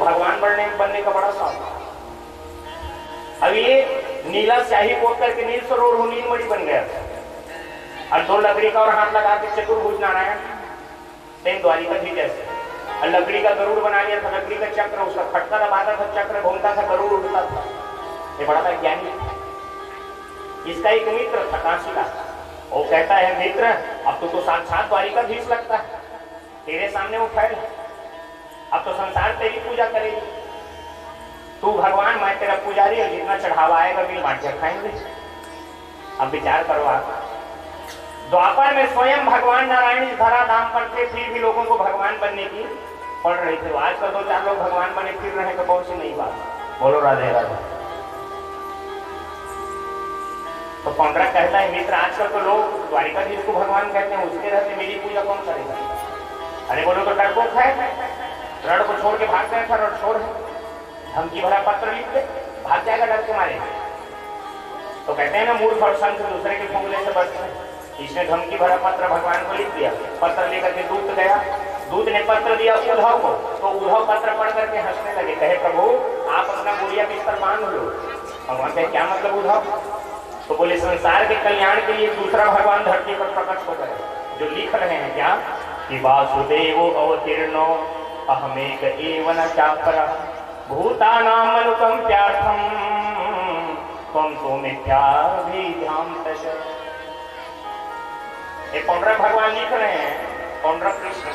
भगवान बनने का बड़ा शौक था। अब ये नीला स्याही पोत करके नील सरोवर हो नीलमणि बन गया था। और 2 लकड़ी का और हाथ लगा के चतुर्भुज नारायण, सेम द्वारिकाधीश जैसे। और लकड़ी का गरुड़ बना लिया था, लकड़ी का चक्र, उसका खटका दबाता था, चक्र घूमता था, गरुड़ उड़ता था। ये बड़ा वैज्ञानिक। इसका एक मित्र था काशीदास, वो कहता है मित्र अब तो साक्षात द्वारिकाधीश लगता है, तेरे सामने वो फैल, अब तो संसार तेरी पूजा करेगी, तू भगवान मैं तेरा पुजारी, और जितना चढ़ावा आएगा मिल बांट के खाएंगे। अब विचार करो आप, द्वापर में स्वयं भगवान नारायण इस धरा धाम पर थे, फिर भी लोगों को भगवान बनने की पड़ रही थे। आजकल 2-4 लोग भगवान बने फिर रहे तो कौन सी नई बात। बोलो राधे राधे। तो पौंड्रक कहता है मित्र आजकल तो लोग द्वारिकाधीश को भगवान कहते हैं, उसके रहते मेरी पूजा कौन करेगा। अरे बोलो तो डरपोक है, रण को छोड़ के भाग गया था, रण छोड़ है, धमकी भरा पत्र लिख दे, भाग जाएगा डर के मारे। तो कहते हैं ना मूर्ख और शंख दूसरे के फूंकने से बचते हैं। इसने धमकी भरा पत्र भगवान को लिख दिया, पत्र लेकर के दूत गया, दूत ने पत्र दिया उद्धव को, तो उद्धव पत्र पढ़ करके हंसने लगे, कहे प्रभु आप अपना गुड़िया बिस्तर बांध लो। भगवान कहे क्या मतलब उद्धव। तो बोले संसार के कल्याण के लिए दूसरा भगवान धरती पर प्रकट हो गए, जो लिख रहे हैं क्या कि वासुदेवो अवतीर्णो अहमेक एव न चापरा भूतानां अनुकंप्यार्थम त्वं तो मिथ्याभिधाम्यश्च। ये पौंड्रक भगवान लिख रहे हैं, पौंड्रक कृष्ण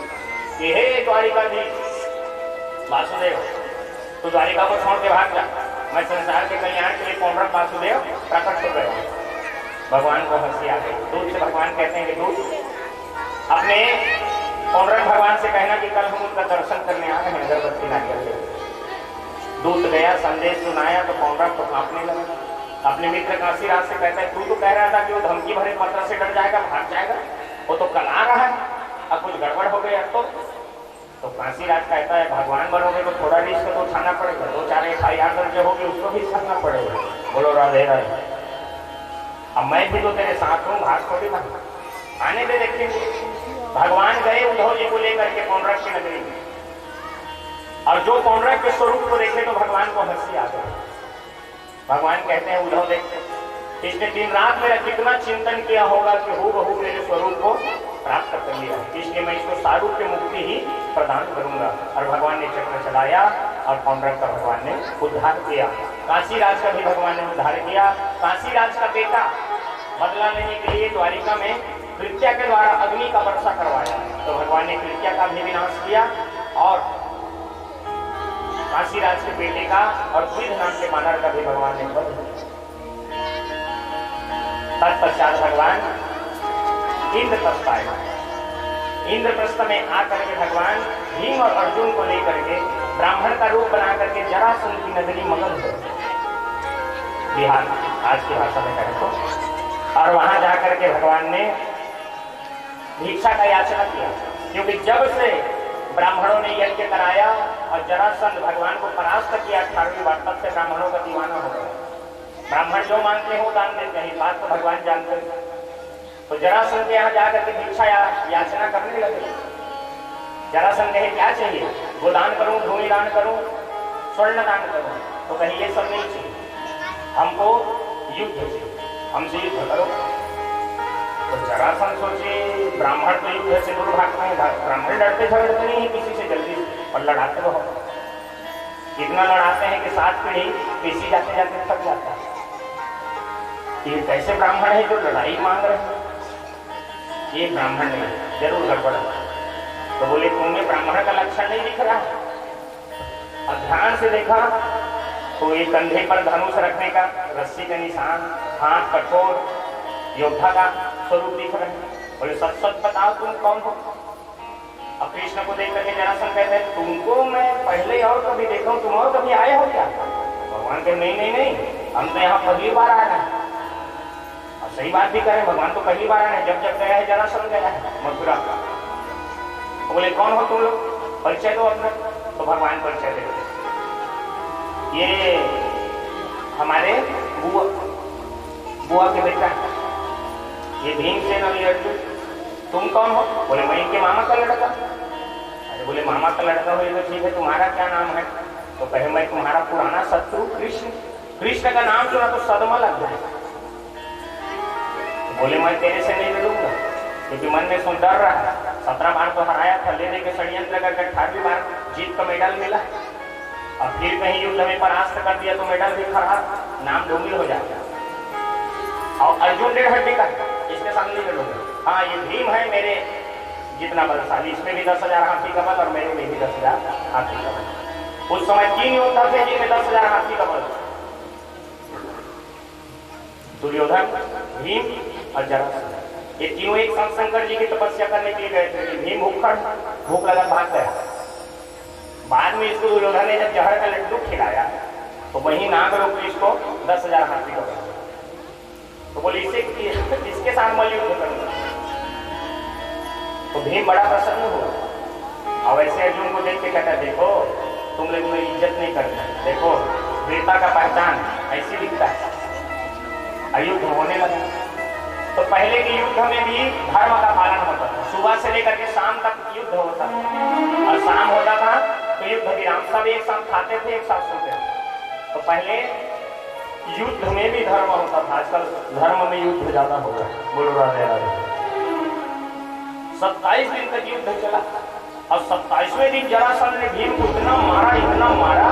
कि हे द्वारिकाधीश वासुदेव, तू द्वारिका को छोड़ के भाग जा, मैं संसार के कल्याण के लिए पौंड्रक वासुदेव प्रकट हो गया। भगवान को हंसी आ गई। दूत से भगवान कहते हैं कि दूत अपने पौंड्रक भगवान से कहना कि कल हम उनका दर्शन करने आ रहे हैं अगरबत्ती नारियल से। दूत गया, संदेश सुनाया तो पौंड्रक को कांपने लगा। अपने मित्र काशीराज से कहता है तू तो कह रहा था कि वो धमकी भरे पत्र से डर जाएगा, भाग जाएगा, वो तो कल आ रहा है, अब कुछ गड़बड़ हो गया। तो काशीराज कहता है भगवान बनोगे तो थोड़ा रिस्क तो उठाना पड़ेगा, 2-4 FIR दर्ज होगी उसको भी करना पड़ेगा। बोलो राधे राधे। अब मैं भी तो तेरे साथ हूँ, भाग थोड़ी ना, आने दे देखेंगे। भगवान गए उद्धव जी को लेकर के पौंड्रक की नगरी में, और जो पौंड्रक के स्वरूप को देखे तो भगवान को हंसी आ गई। भगवान कहते हैं उद्धव देखते इसने दिन रात मेरा कितना चिंतन किया होगा कि हूबहू मेरे स्वरूप को प्राप्त कर लिया, इसलिए मैं इसको सारूप्य मुक्ति ही प्रदान करूंगा। और भगवान ने चक्र चलाया और पौंड्रक का भगवान ने उद्धार किया। काशीराज का भी भगवान ने उद्धार किया। काशीराज का बेटा बदला लेने के लिए द्वारिका में कृत्या के द्वारा अग्नि का वर्षा करवाया, तो भगवान ने कृत्या का भी विनाश किया और काशीराज के बेटे का और द्विध नाम के वानर का भी भगवान ने वध किया। तत्पश्चात भगवान इंद्रप्रस्थ आए। इंद्रप्रस्थ में आकर के भगवान भीम और अर्जुन को लेकर के ब्राह्मण का रूप बना करके जरासंध की नगरी मगध हो, बिहार आज की भाषा में कहें तो, और वहां जाकर के भगवान ने भिक्षा का याचना किया, क्योंकि जब से ब्राह्मणों ने यज्ञ कराया और जरासंध भगवान को परास्त किया 18वीं बार, तब से ब्राह्मणों का दीवाना हो गया। ब्राह्मण जो मानते हो दान देते हैं, बात तो भगवान जानते हैं। तो जरासंध के यहाँ जाकर के भिक्षा याचना करने लगे। जरासंध कहे क्या चाहिए, वो दान करूं, भूमि दान करूं, स्वर्ण दान करूं, तो कहीं ये सब नहीं चाहिए, हमको युद्ध चाहिए, हमसे युद्ध करो। तो जरासंध सोचे ब्राह्मण तो युद्ध से दूर भागते हैं, ब्राह्मण लड़ते झगड़ते नहीं है किसी से जल्दी, और लड़ाते रहो, इतना लड़ाते हैं कि 7 पीढ़ी किसी जाते जाते थक जाता है। ये कैसे ब्राह्मण है जो लड़ाई मांग रहे हैं, ये ब्राह्मण नहीं, जरूर गड़बड़ है। तो बोले तुम्हें ब्राह्मण का लक्षण नहीं दिख रहा। और ध्यान से देखा तो ये कंधे पर धनुष रखने का रस्सी का निशान, हाथ कठोर योद्धा का स्वरूप दिख रहे हैं। बोले सच सच बताओ तुम कौन हो। अब कृष्ण को देख करके जरासंध कहते हैं तुमको मैं पहले और कभी देखा हूं, तुम और कभी आए हो क्या। भगवान के नहीं नहीं नहीं, हम तो यहाँ पहली बार आ रहे हैं। और सही बात भी करें, भगवान तो पहली बार आ रहे हैं, जब जब गया है जरासंध गया है मथुरा का। तो बोले कौन हो तुम लोग, परिचय दो अपना। तो भगवान परिचय देते, ये हमारे बुआ के बेटा, ये भीमसेन और अर्जुन। तुम कौन हो। बोले मैं इनके मामा का लड़का। अरे बोले मामा का लड़का हो ये तो ठीक है, तुम्हारा क्या नाम है। तो कहे मैं तुम्हारा पुराना शत्रु कृष्ण, कृष्ण का नाम सुना तो सदमा लग जाए। तो बोले मैं तेरे से नहीं लड़ूंगा, क्योंकि मन में सुन डर रहा है। 17 बार तो हराया था, लेने के षड्यंत्र करके 18वीं बार जीत का मेडल मिला। अब फिर कहीं युद्ध में परास्त कर दिया तो मेडल भी खराब, नाम डोंगिल हो जाएगा। और अर्जुन 1.5 हड्डी का, इसके सामने नहीं लड़ूंगा। हाँ ये भीम है मेरे जितना बलशाली, इसमें भी 10,000 हाथी का बल और मेरे में भी 10,000 हाथी का बल। उस समय 3 योद्धा थे जिनमें 10,000 हाथी का बल, दुर्योधन, भीम और जरासंध। ये तीनों एक साथ शंकर जी की तपस्या करने के लिए गए थे। भीम भूख लगा भाग गया। बाद में इसको दुर्योधन ने जब जहर का लड्डू खिलाया तो वही नाग रोग इसको 10,000 हाथी का बल। तो बोले इसके साथ मैं युद्ध करूंगा। तो भीम बड़ा प्रसन्न हुआ और वैसे अर्जुन को देख के कहता देखो तुम लोग मेरी इज्जत नहीं करते, देखो वीरता का पहचान ऐसी दिखता है। युद्ध होने लगा। तो पहले के युद्ध में भी धर्म का पालन होता था, सुबह से लेकर के शाम तक युद्ध होता था और शाम होता था तो युद्ध विराम, सब एक साथ खाते थे, एक साथ सोते थे। तो पहले युद्ध में भी धर्म होता था, आजकल धर्म में युद्ध ज्यादा हो गया। बोलो राधे राधे। 27 दिन तक युद्ध चला और 27वें दिन जरासंध ने भीम को इतना मारा,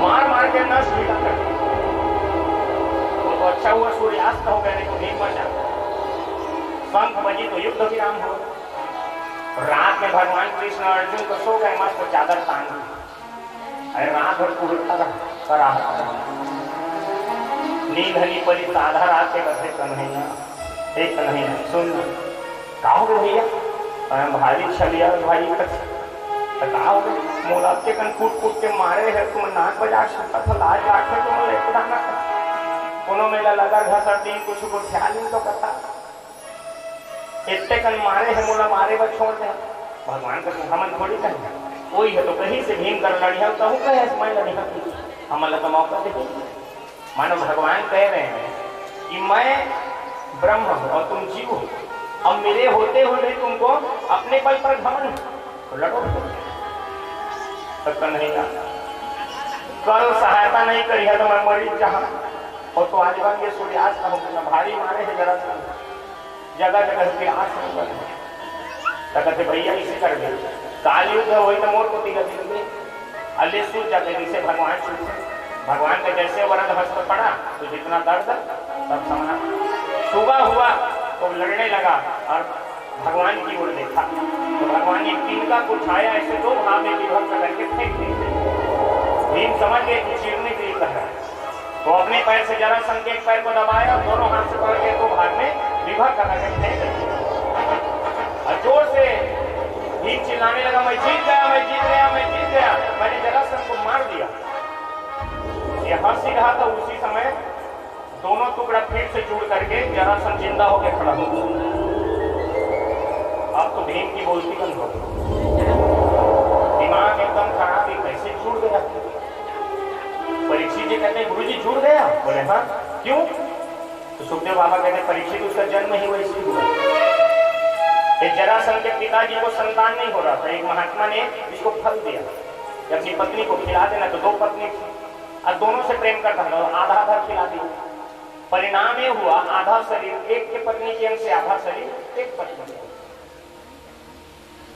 मार मार के नष्ट कर दिया। तो अच्छा हुआ सूर्यास्त हो गया, नहीं तो भीम बचा। शंख बजी तो युद्ध विराम हो। रात में भगवान कृष्ण अर्जुन को सो गए, मस्त चादर तान दी। अरे रात भर पूरा करा नींद हनी पड़ी, आधा रात के कथे कन्हैया एक कन्हैया सुन का हो भैया, भारी छलिया भाई हो गए मोला के कन कूट के मारे है, तुम नाक बजा सकता था, लाज लाखे तुम ले खुदाना कोनो मेला लगा घसर दी, कुछ को ख्याल नहीं तो करता, इतने कन मारे है मोला, मारे बस छोड़ दे। भगवान का हमन थोड़ी कहें कोई है तो कहीं से भीम कर लड़िया कहूँ कहे मैं लड़िया हमला तो मौका दे। मानो भगवान कह रहे हैं कि मैं ब्रह्म हूं और तुम जीव हो, अब मेरे होते हुए तुमको अपने बल पर घमंड, तो लड़ो। तो नहीं कल सहायता नहीं करी है तो मैं मरीज जहां और तो आज बार ये सूर्यास्त का होगा भारी मारे है जरा जगह जगह के आठ कहते भैया इसे कर दे, काल युद्ध हो तो मोर को तिलक दिए अल्ले सूझ जाते जिसे भगवान सूझ। भगवान का जैसे वरद हस्त पड़ा तो जितना दर्द तब समझा। सुबह हुआ तो लड़ने लगा और भगवान की ओर देखा तो भगवान ने तिनका को उठाया, ऐसे 2 भाग में विभक्त करके फेंक दिए। भीम समझ गए कि चीरने के लिए कह रहा है, तो अपने पैर से जरासंध के एक पैर को दबाया, दोनों हाथ से पकड़ के 2 भाग में विभक्त करके फेंक दिया। और जोर से भीम चिल्लाने लगा मैं जीत गया, मैं जीत गया, मैं जीत गया, मैंने जरासंध को मार दिया। ये हंस ही रहा था, उसी समय दोनों टुकड़ा फिर से जुड़ करके जरासंध जिंदा होकर खड़ा हो गया। अब तो भीम की बोलती बंद हो गई, दिमाग एकदम खराब, ही कैसे जुड़ गया। परीक्षित जी कहते हैं गुरुजी जुड़ गया, बोले हाँ क्यों? तो सुखदेव बाबा कहते परीक्षित उसका जन्म ही वैसे हुआ। एक जरासंध के पिताजी को संतान नहीं हो रहा था, एक महात्मा ने इसको फल दिया, अपनी पत्नी को खिला देना, तो 2 पत्नी थी और दोनों से प्रेम करता था, आधा खिला दिया। परिणाम ये हुआ आधा शरीर एक के पत्नी के अंग से, आधा शरीर एक पत्नी के,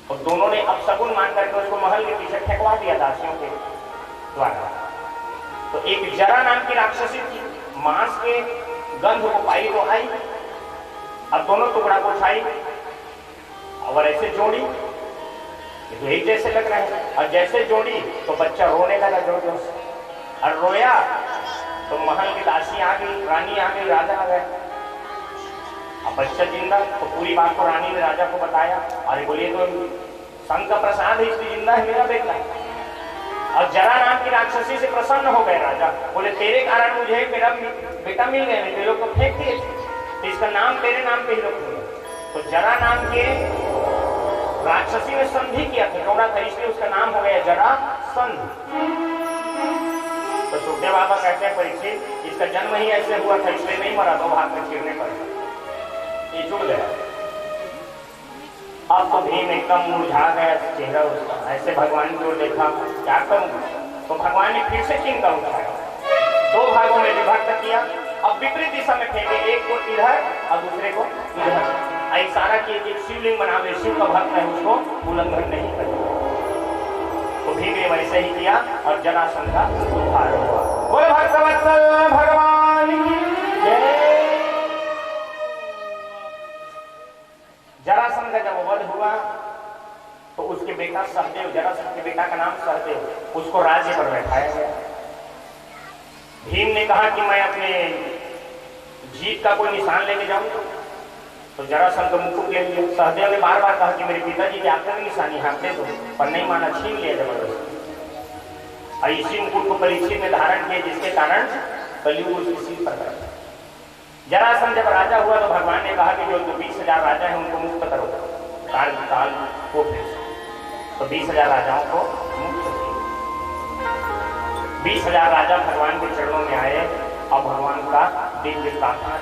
और दोनों ने अपशगुन मान करके उसको महल के पीछे फेंकवा दिया दासियों के द्वारा। तो एक जरा नाम की राक्षसी थी, मांस के गंध को पाई तो आई, अब दोनों टुकड़ा को उठाई और ऐसे जोड़ी तो एक जैसे लग रहे हैं, और जैसे जोड़ी तो बच्चा रोने लगा जोर जोर से, और रोया तो महल की दासी आ गई, रानी आ गई, राजा आ गया। अब बच्चा जिंदा, तो पूरी बात को रानी ने राजा को बताया। अरे बोलिए तो संत का प्रसाद है, इसलिए जिंदा है मेरा बेटा। और जरा नाम की राक्षसी से प्रसन्न हो गए राजा, बोले तेरे कारण मुझे मेरा बेटा मिल गया, नहीं लोग तो फेंक दिए, तो इसका नाम तेरे नाम पे ही रख दिया। तो जरा नाम के राक्षसी ने संधि किया था, इसलिए उसका नाम हो गया जरासंध। तो सुखदेव बाबा कहते हैं परीक्षित इसका जन्म ही ऐसे हुआ था, इसलिए नहीं मरा, 2 भाग में चीरने पर ये जुड़ गया। अब तो भीम एकदम मुरझा गया चेहरा उसका, ऐसे भगवान की ओर देखा क्या करूं, तो भगवान ने फिर से चिंता उठाया, 2 भागों में विभक्त किया। अब विपरीत दिशा में फेंके, एक को इधर और दूसरे को इधर। इशारा किए कि शिवलिंग बना दे, शिव का भक्त है, उसको उल्लंघन नहीं करेगा। तो भीम ने वैसे ही किया और जरासंध का उद्धार हुआ। बोल भक्तवत्सल भगवान की जय। जरासंध का जब वध हुआ तो उसके बेटा सहदेव, जरासंध के बेटा का नाम सहदेव, उसको राज्य पर बैठाया गया। भीम ने कहा कि मैं अपने जीत का कोई निशान लेके जाऊंगा, तो जरासंध मुकुट ले लिया। सहदेव ने बार बार कहा कि मेरे पिताजी की आखिरी निशानी हाथ दे दो, पर नहीं माना, छीन लिया जबरदस्ती। और इसी मुकुट को परीक्षित ने धारण किया, जिसके कारण कलयुग उसके सिर पर रखा। जरासंध जब राजा हुआ तो भगवान ने कहा कि जो 20,000 राजा हैं उनको मुक्त करो, काल को तो 20,000 राजाओं को मुक्त किया। 20,000 राजा भगवान के चरणों में आए और भगवान का दिव्य प्रार्थना।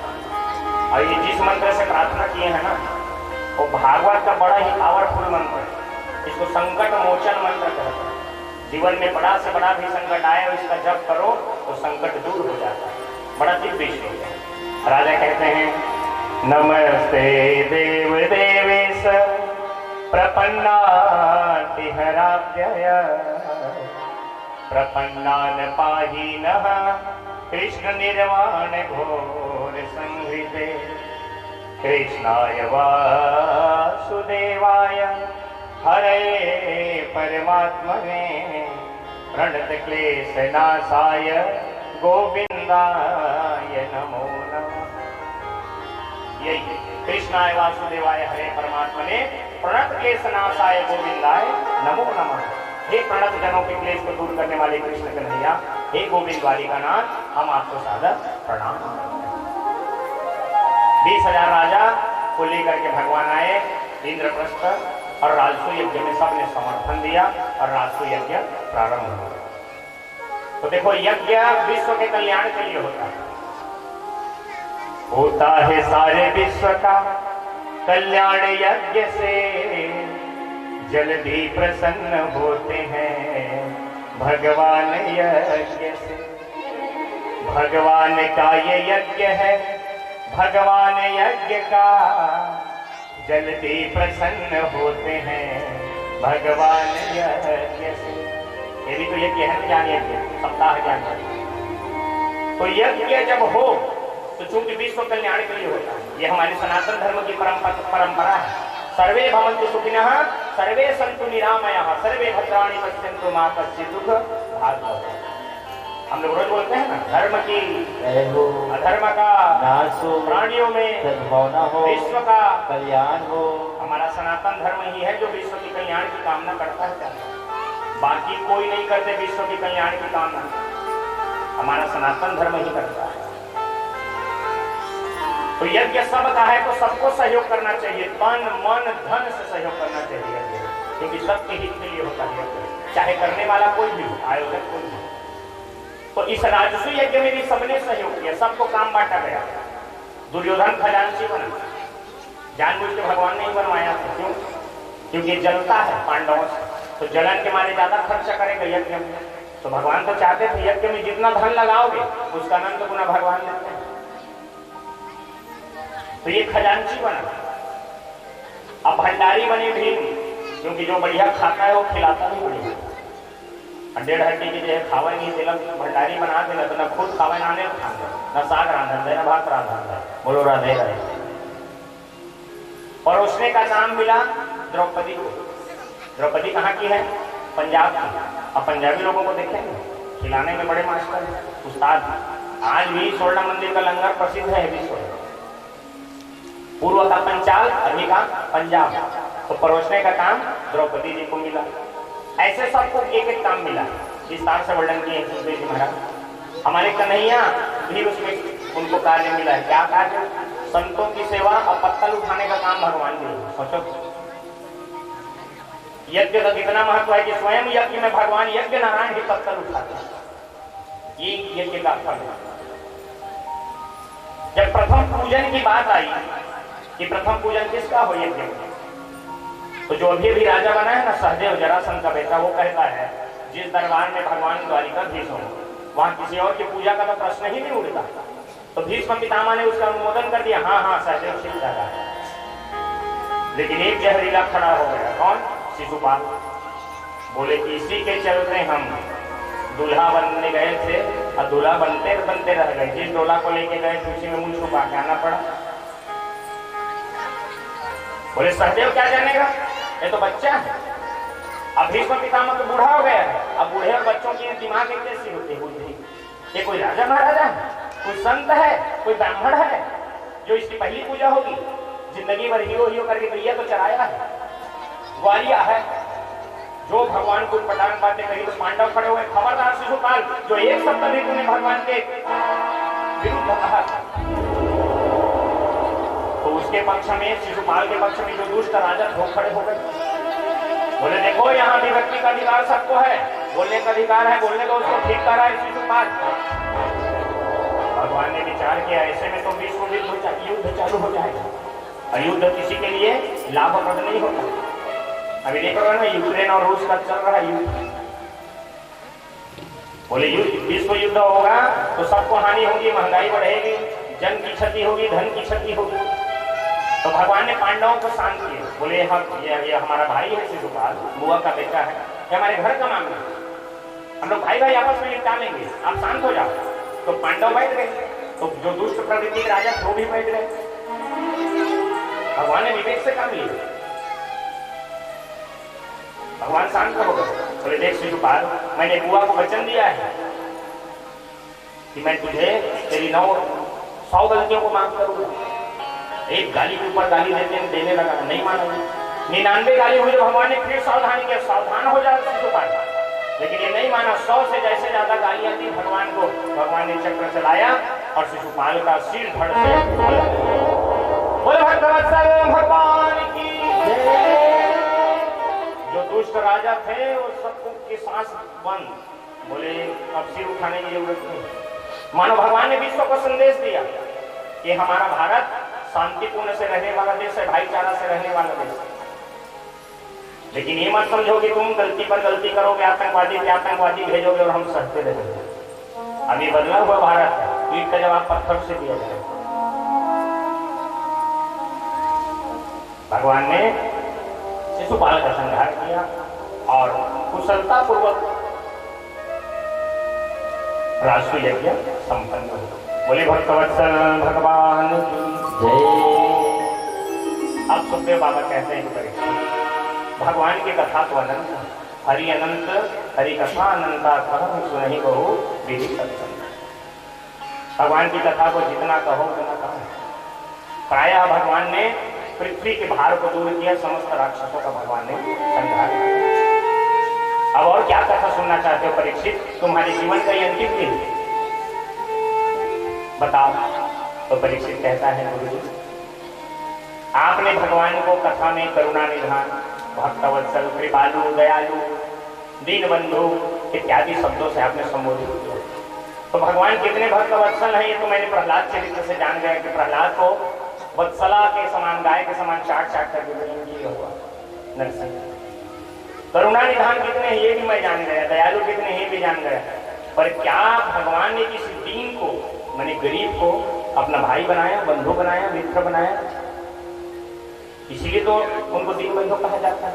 और ये जिस मंत्र से प्रार्थना किए हैं ना, वो भागवत का बड़ा ही पावरफुल मंत्र है। इसको संकट मोचन मंत्र कहते हैं। जीवन में बड़ा से बड़ा भी संकट आए और इसका जप करो तो संकट दूर हो जाता है। बड़ा दिव्य श्लोक है। राजा कहते हैं, नमस्ते देव देवेश प्रपन्नातिहराभ्यय प्रपन्नान पाहि नः कृष्ण निर्वाण घोर संहृते कृष्णाय वासुदेवाय हरे परमात्मने प्रणत क्लेश नाशाय गोविंदाय नमो नमः। यही कृष्णाय वासुदेवाय हरे परमात्मने प्रणत क्लेश नाशाय गोविंदाय नमो नमः। हे प्रणत जनों के क्लेश को दूर करने वाले कृष्ण कन्हैया, हे गोविंद वाली का नाम, हम आपको सादर प्रणाम। 20,000 राजा को लेकर के भगवान आए इंद्रप्रस्थ और राजसू यज्ञ में सबने समर्थन दिया और राजसू यज्ञ प्रारंभ हुआ। तो देखो, यज्ञ विश्व के कल्याण के लिए होता है सारे विश्व का कल्याण यज्ञ से, जल्दी प्रसन्न होते हैं भगवान यज्ञ से। भगवान का ये यज्ञ है, भगवान यज्ञ का जल्दी प्रसन्न होते हैं भगवान यज्ञ से। ये भी तो यज्ञ है, ज्ञान यज्ञ, सप्ताह ज्ञान यज्ञ। तो यज्ञ जब हो तो चूंकि विश्व कल्याण के लिए होता है, ये हमारे सनातन धर्म की परंपरा है। सर्वे भवन्तु सुखिनः, सर्वे सन्तु निरामयाः, सर्वे भद्राणि पश्यन्तु मा कश्चित् दुःख भाग् भवेत्। हम लोग रोज बोलते हैं ना, धर्म की अधर्म का नाश हो, प्राणियों में सद्भावना हो, विश्व का कल्याण हो। हमारा सनातन धर्म ही है जो विश्व के कल्याण की कामना करता है। बाकी कोई नहीं करते विश्व के कल्याण की कामना, हमारा सनातन धर्म ही करता है। तो यज्ञ सबका है तो सबको सहयोग करना चाहिए, तन मन धन से सहयोग करना चाहिए, क्योंकि सबके हित के लिए होता है, चाहे करने वाला कोई भी हो, आयोजक कोई भी। तो इस राजसू यज्ञ में भी सबने सहयोग किया, सबको काम बांटा गया। दुर्योधन खजांची बना, जानबूझ के भगवान ने ही बनवाया था। क्यों? क्योंकि जलता है पांडवों से, तो जलन के मारे ज्यादा खर्चा करेगा यज्ञ में। तो भगवान तो चाहते थे यज्ञ में जितना धन लगाओगे उसका अनंत गुना भगवान देते हैं। तो ये खजांची बना। अब भंडारी बने भीम, क्योंकि जो बढ़िया खाता है वो खिलाता भी बढ़िया। 1.5 हड्डी की जो खावा नहीं दिला, भंडारी बना देना तो न खुद खावा नाने न साग रांधन दे, न भात रांधन दे। बोलो राधे राधे। और उसने का नाम मिला द्रौपदी को। द्रौपदी कहाँ की है? पंजाब की। अब पंजाबी लोगों को देखेंगे खिलाने में बड़े मास्टर हैं, उस्ताद। आज भी स्वर्ण मंदिर का लंगर प्रसिद्ध है विश्व में। पूर्व का पंचाल, अभी का पंजाब। तो परोसने का काम द्रौपदी जी को मिला। ऐसे सबको एक एक काम मिला, विस्तार से वर्णन किए सुखदेव जी महाराज। हमारे कन्हैया भी उसमें उनको कार्य मिला है। क्या कार्य? संतों की सेवा और पत्तल उठाने का काम भगवान ने। सोचो, यज्ञ का कितना महत्व है कि स्वयं यज्ञ में भगवान यज्ञ नारायण ही पत्तल उठाते हैं। ये यज्ञ का फल है। जब प्रथम पूजन की बात आई कि प्रथम पूजन किसका हो यज्ञ में, तो जो अभी राजा बना है ना सहदेव, जरासंध का बेटा, वो कहता है जिस दरबार में भगवान द्वारिकाधीश हो वहां किसी और की पूजा का तो प्रश्न ही नहीं उठता। तो भीष्म पितामह ने उसका अनुमोदन कर दिया, हाँ हाँ सहदेव शिव दादा। लेकिन एक जहरीला खड़ा हो गया, कौन? शिशुपाल। बोले कि इसी के चलते हम दूल्हा बनने गए थे और दूल्हा बनते बनते रह गए। जिस डोला को लेके गए थे उसी में मुंह छुपा के आना पड़ा। बोले सहदेव क्या जानेगा, ये तो बच्चा है। अब भीष्म पितामह तो बूढ़ा हो गया है। अब बूढ़े और बच्चों की दिमाग कैसी होती है? ये कोई राजा महाराजा है, कोई संत है, कोई ब्राह्मण है जो इसकी पहली पूजा होगी? जिंदगी भर हियो हियो करके गैया तो चराया है, ग्वालिया है जो भगवान को प्रदान बातें कही तो पांडव खड़े हुए, खबरदार शिशुपाल, जो एक शब्द भी तूने भगवान के विरुद्ध कहा तो उसके पक्ष में, शिशुपाल के पक्ष में जो दुष्ट राजा वो खड़े हो गए। बोले देखो यहाँ अभिव्यक्ति का अधिकार सबको है, बोलने का अधिकार है, बोलने का उसको ठीक कर रहा है शिशुपाल। भगवान ने विचार किया ऐसे में तो विश्व युद्ध चालू हो जाएगा और युद्ध किसी के लिए लाभप्रद नहीं होता। अभी देखो ना यूक्रेन और रूस का चल रहा है युद्ध। बोले युद्ध विश्व युद्ध होगा तो सबको हानि होगी, महंगाई बढ़ेगी, जन की क्षति होगी, धन की क्षति होगी। तो भगवान ने पांडवों को शांत किया। बोले ये हमारा भाई है शिशुपाल, बुआ का बेटा है, ये हमारे घर का मामला है, हम लोग भाई भाई आपस में निपटा लेंगे, आप शांत हो जाओ। तो पांडव बैठ गए, तो जो दुष्ट प्रवृत्ति के राजा वो भी बैठ गए। भगवान ने विवेक से काम लिया, भगवान शांत हो गए। बोले देख शिशुपाल, मैंने बुआ को वचन दिया है कि मैं तुझे तेरी 100 गलतियों को माफ करूंगा। एक गाली के ऊपर गाली देने लगा, नहीं माना। 99 गाली हुई तो भगवान ने फिर सावधानी किया, सावधान हो जाए शिशुपाल, लेकिन ये नहीं माना। 100 से जैसे ज्यादा गालियां दी भगवान को, भगवान ने चक्र चलाया और शिशुपाल का सिर धड़ से बोले भक्तवत्सल भगवान की जय। जो दुष्ट राजा थे वो सबको की सांस बंद। बोले अब सिर उठाने की जरूरत नहीं। मानो भगवान ने विश्व को संदेश दिया कि हमारा भारत शांतिपूर्ण से रहने वाला देश है, भाईचारा से रहने वाला देश है। लेकिन ये मत समझो कि तुम गलती पर गलती करोगे, आतंकवादी पे आतंकवादी भेजोगे और हम सहते रहेंगे। अभी बदला हुआ भारत है, ईट का जवाब पत्थर से दिया जाए। भगवान ने शिशुपाल का संहार किया और कुशलता पूर्वक राष्ट्रीय यज्ञ संपन्न हुआ। बोले भक्तवत्सल भगवान की जय। अब सुखदेव बाबा कहते हैं कि भगवान की कथा तो अनंत, हरि अनंत, हरि कथा अनंता कह सुनहि बहु विधि सत्संग। भगवान की कथा को जितना कहो उतना कहो। प्रायः भगवान ने पृथ्वी के भार को दूर किया, समस्त राक्षसों का भगवान ने संहार किया। अब और क्या कथा सुनना चाहते हो परीक्षित? तुम्हारे जीवन का ये अंतिम दिन बताओ। तो परीक्षित कहता है गुरुजी, आपने भगवान को कथा में करुणा निधान, भक्तवत्सल, कृपालु, दयालु, दीन बंधु इत्यादि शब्दों से आपने संबोधित किया। तो भगवान कितने भक्तवत्सल हैं ये तो मैंने प्रहलाद चरित्र से जान गया कि प्रहलाद को वत्सला के समान, गाय के समान चाट चाट करके हुआ नरसिंह। करुणा निधान कितने हैं ये भी मैं जान गया, दयालु कितने हैं ये भी जान गया। पर क्या भगवान ने किसी दीन को, मैंने गरीब को अपना भाई बनाया, बंधु बनाया, मित्र बनाया? इसीलिए तो उनको दीन बंधु कहा जाता है।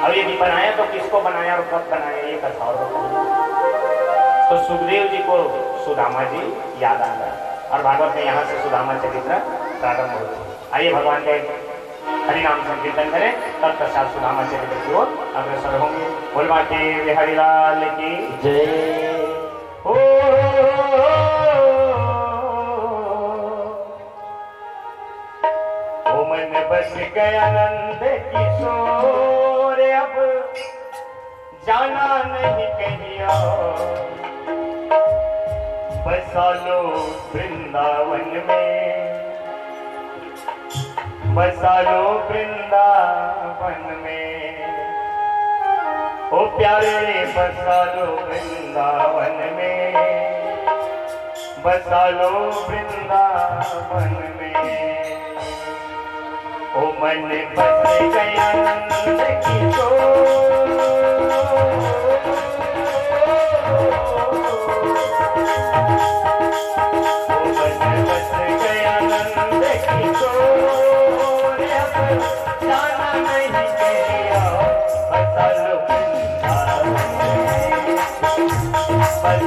अब यदि बनाया तो किसको बनाया और कब बनाया ये कथा और बताइए। तो सुखदेव जी को सुदामा जी याद आ गया और भागवत में यहाँ से सुदामा चरित्र प्रारंभ होते हैं। आइए भगवान के हरिनाम संकीर्तन करें, तत्पश्चात सुदामा चरित्र की ओर अग्रसर होंगे। बोलवा के हरिलाल की जय। ओ मन बस गया नंद किशोर, अब जाना नहीं कहिया, बसा लो वृंदावन में, बसा लो वृंदावन में। ओ प्यारे बसा लो वृंदावन में, बसा लो वृंदावन में। ओ मन बस गया नंद किशोर,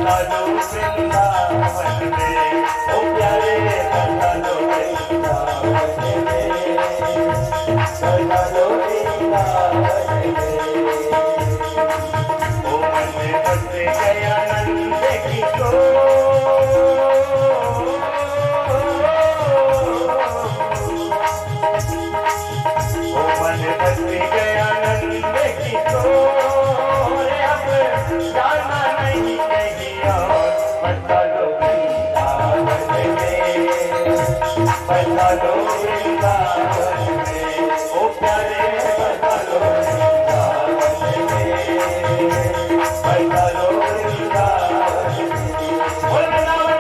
बसा लो वृंदावन में, ओ प्यारे बसा लो वृंदावन में, बसा लो वृंदावन में। ओ मन बस गया नंद किशोर, ओ मन बस गया नंद किशोर, अब जाना नहीं कहीं और, बसा लो वृंदावन में, बसा लो वृंदावन में, ओ प्यारे बसा लो वृंदावन में, बसा लो वृंदावन में। बोल वृंदावन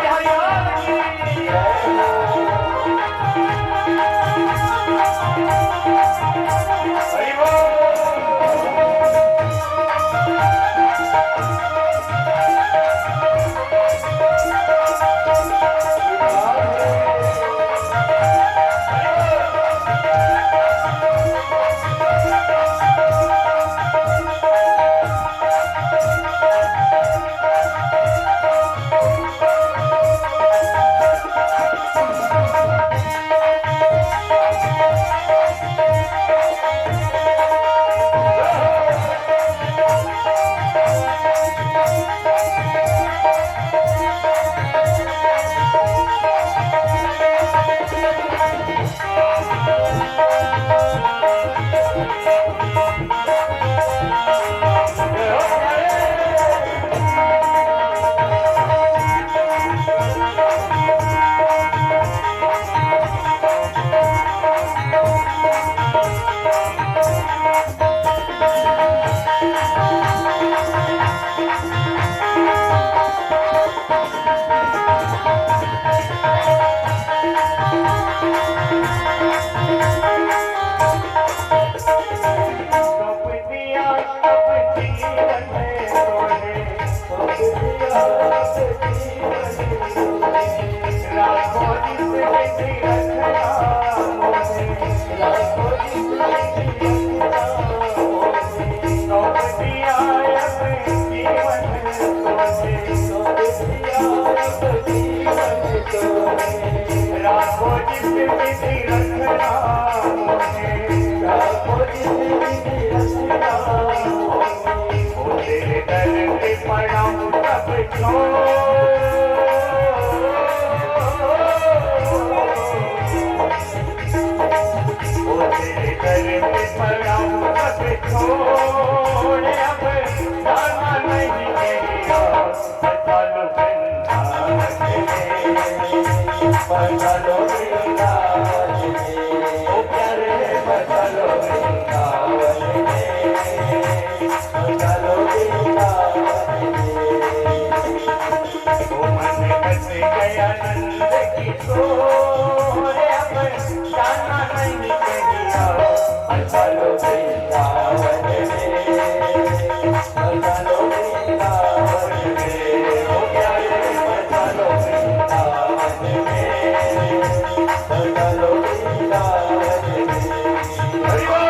बिहारी लाल की हरि बोल।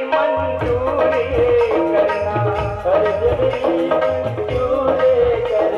मंजूरी करना, फर्ज मेरी मंजूरी करना।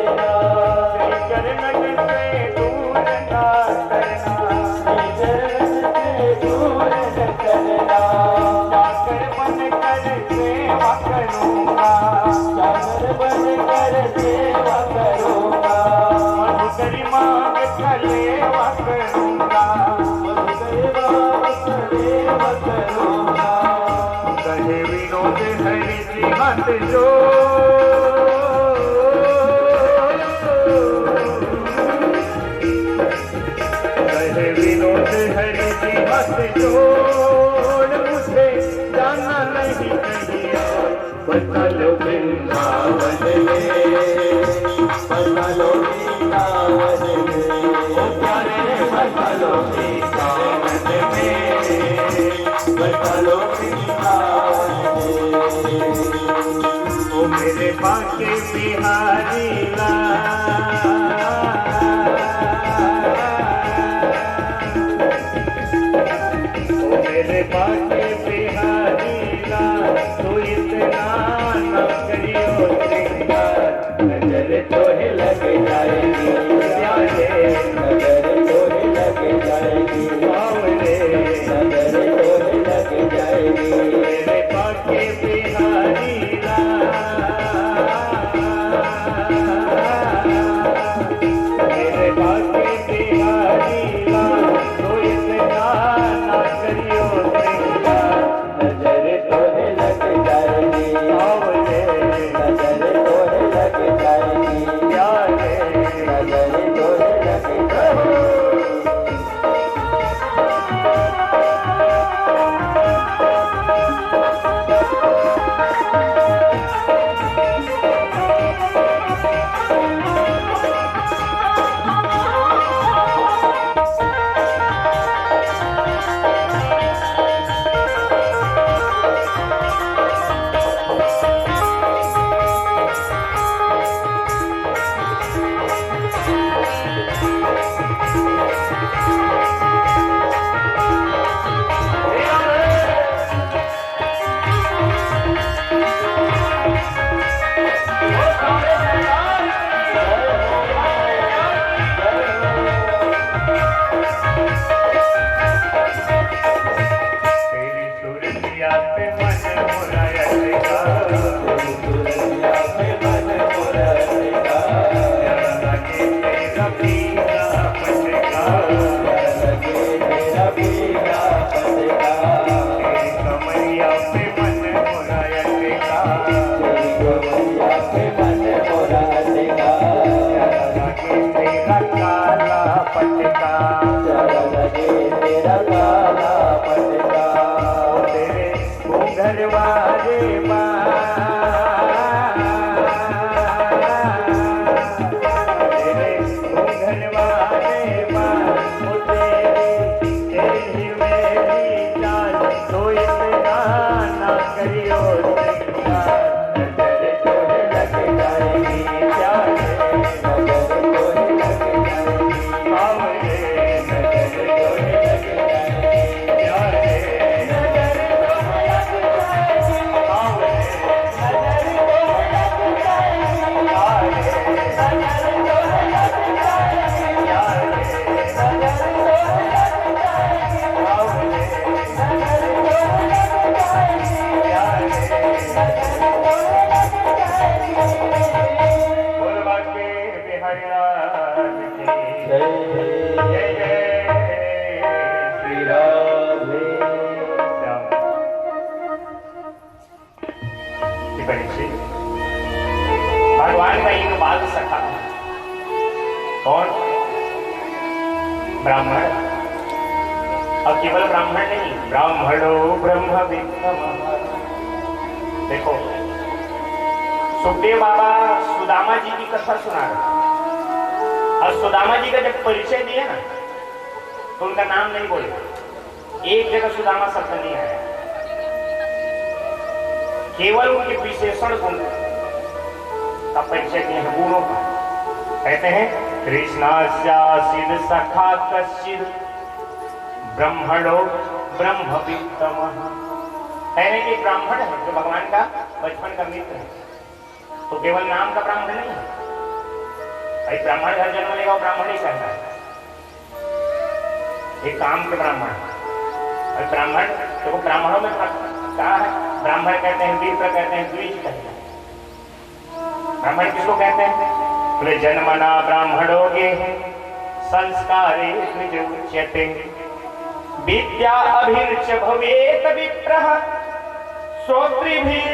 छोड़ उसे जाना नहीं कहीं और। बता लो वृंदावन में, बता लो वृंदावन में, ओ प्यारे बता लो वृंदावन में, बता लो वृंदावन में। ओ मेरे बाके बिहारी लाल, ओ मेरे बाके बिहारी लाल, तो इतना न करियो श्रृंगार, नजर तोहे लग जाएगी प्यारे, नजर तोहे लग जाएगी बावले, नजर तोहे लग जाएगी मेरे बाके बिहारी लाल, मेरे बाके बिहारी लाल, तो इतना न करियो श्रृंगार, नजर तोहे लग जाएगी बावले, नजर तोहे लग जाएगी प्यारे, नजर तोहे लग जाएगी। तेरी सुरतिया पे मन मोरा अटका, तेरी सुरतिया पे मन मोरा अटका, प्यारा लगे तेरा पीला पटका, प्यारा लगे तेरा पीला पटका, तेरी कमरिया पे मन मोरा अटका, तेरी कमरिया पे मन मोरा अटका, प्यारा लगे तेरा काला पटका, प्यारा लगे तेरा काला पटका, तेरे घूंघर वाले तेरे घूंघर वाले तेरी मेरी जान, तो इतना ना करियो श्रृंगार, नजर तोहे लग जाएगी प्यारे, नजर तोहे लग जाएगी बावले, नजर तोहे लग जाएगी प्यारे, नजर तोहे लग जाएगी बावले, नजर तोहे लग जाएगी प्यारे, नजर तोहे लग जाएगी प्यारे, नजर तोहे लग जाएगी बावले, नजर तोहे लग जाएगी प्यारे, नजर तोहे लग जाएगी। बोल बाके बिहारी लाल की जय, जय जय श्री राधे श्याम। परीक्षित, भगवान का एक बाल सखा, कौन? ब्राह्मण। और केवल ब्राह्मण नहीं, ब्राह्मणो ब्रह्म विक्रम। देखो, सुखदेव बाबा सुदामा जी की कथा सुना रहे, और सुदामा जी का जब परिचय दिया ना, तो उनका नाम नहीं बोले, एक जगह सुदामा शब्द नहीं आया, केवल उनके विशेषण गुण का परिचय दिए हैं, गुणों का। कहते हैं कृष्णास्यासिद सखा कश्चिद ब्रह्मणो ब्रह्मवित्तमः। कहने के ब्राह्मण है जो भगवान का बचपन का मित्र है, तो केवल नाम का ब्राह्मण नहीं है भाई। ब्राह्मण घर जन्म लेगा वो ब्राह्मण ही कहता है, एक काम के ब्राह्मण। और ब्राह्मण देखो, ब्राह्मणों में कहा है, ब्राह्मण कहते हैं, विप्र कहते हैं, द्विज कहते हैं। ब्राह्मण किसको कहते हैं? बोले जन्मना ब्राह्मणोगे संस्कारे द्विज उच्यते, विद्या अभिरुच्य भवेत विप्रः श्रोत्रिभिः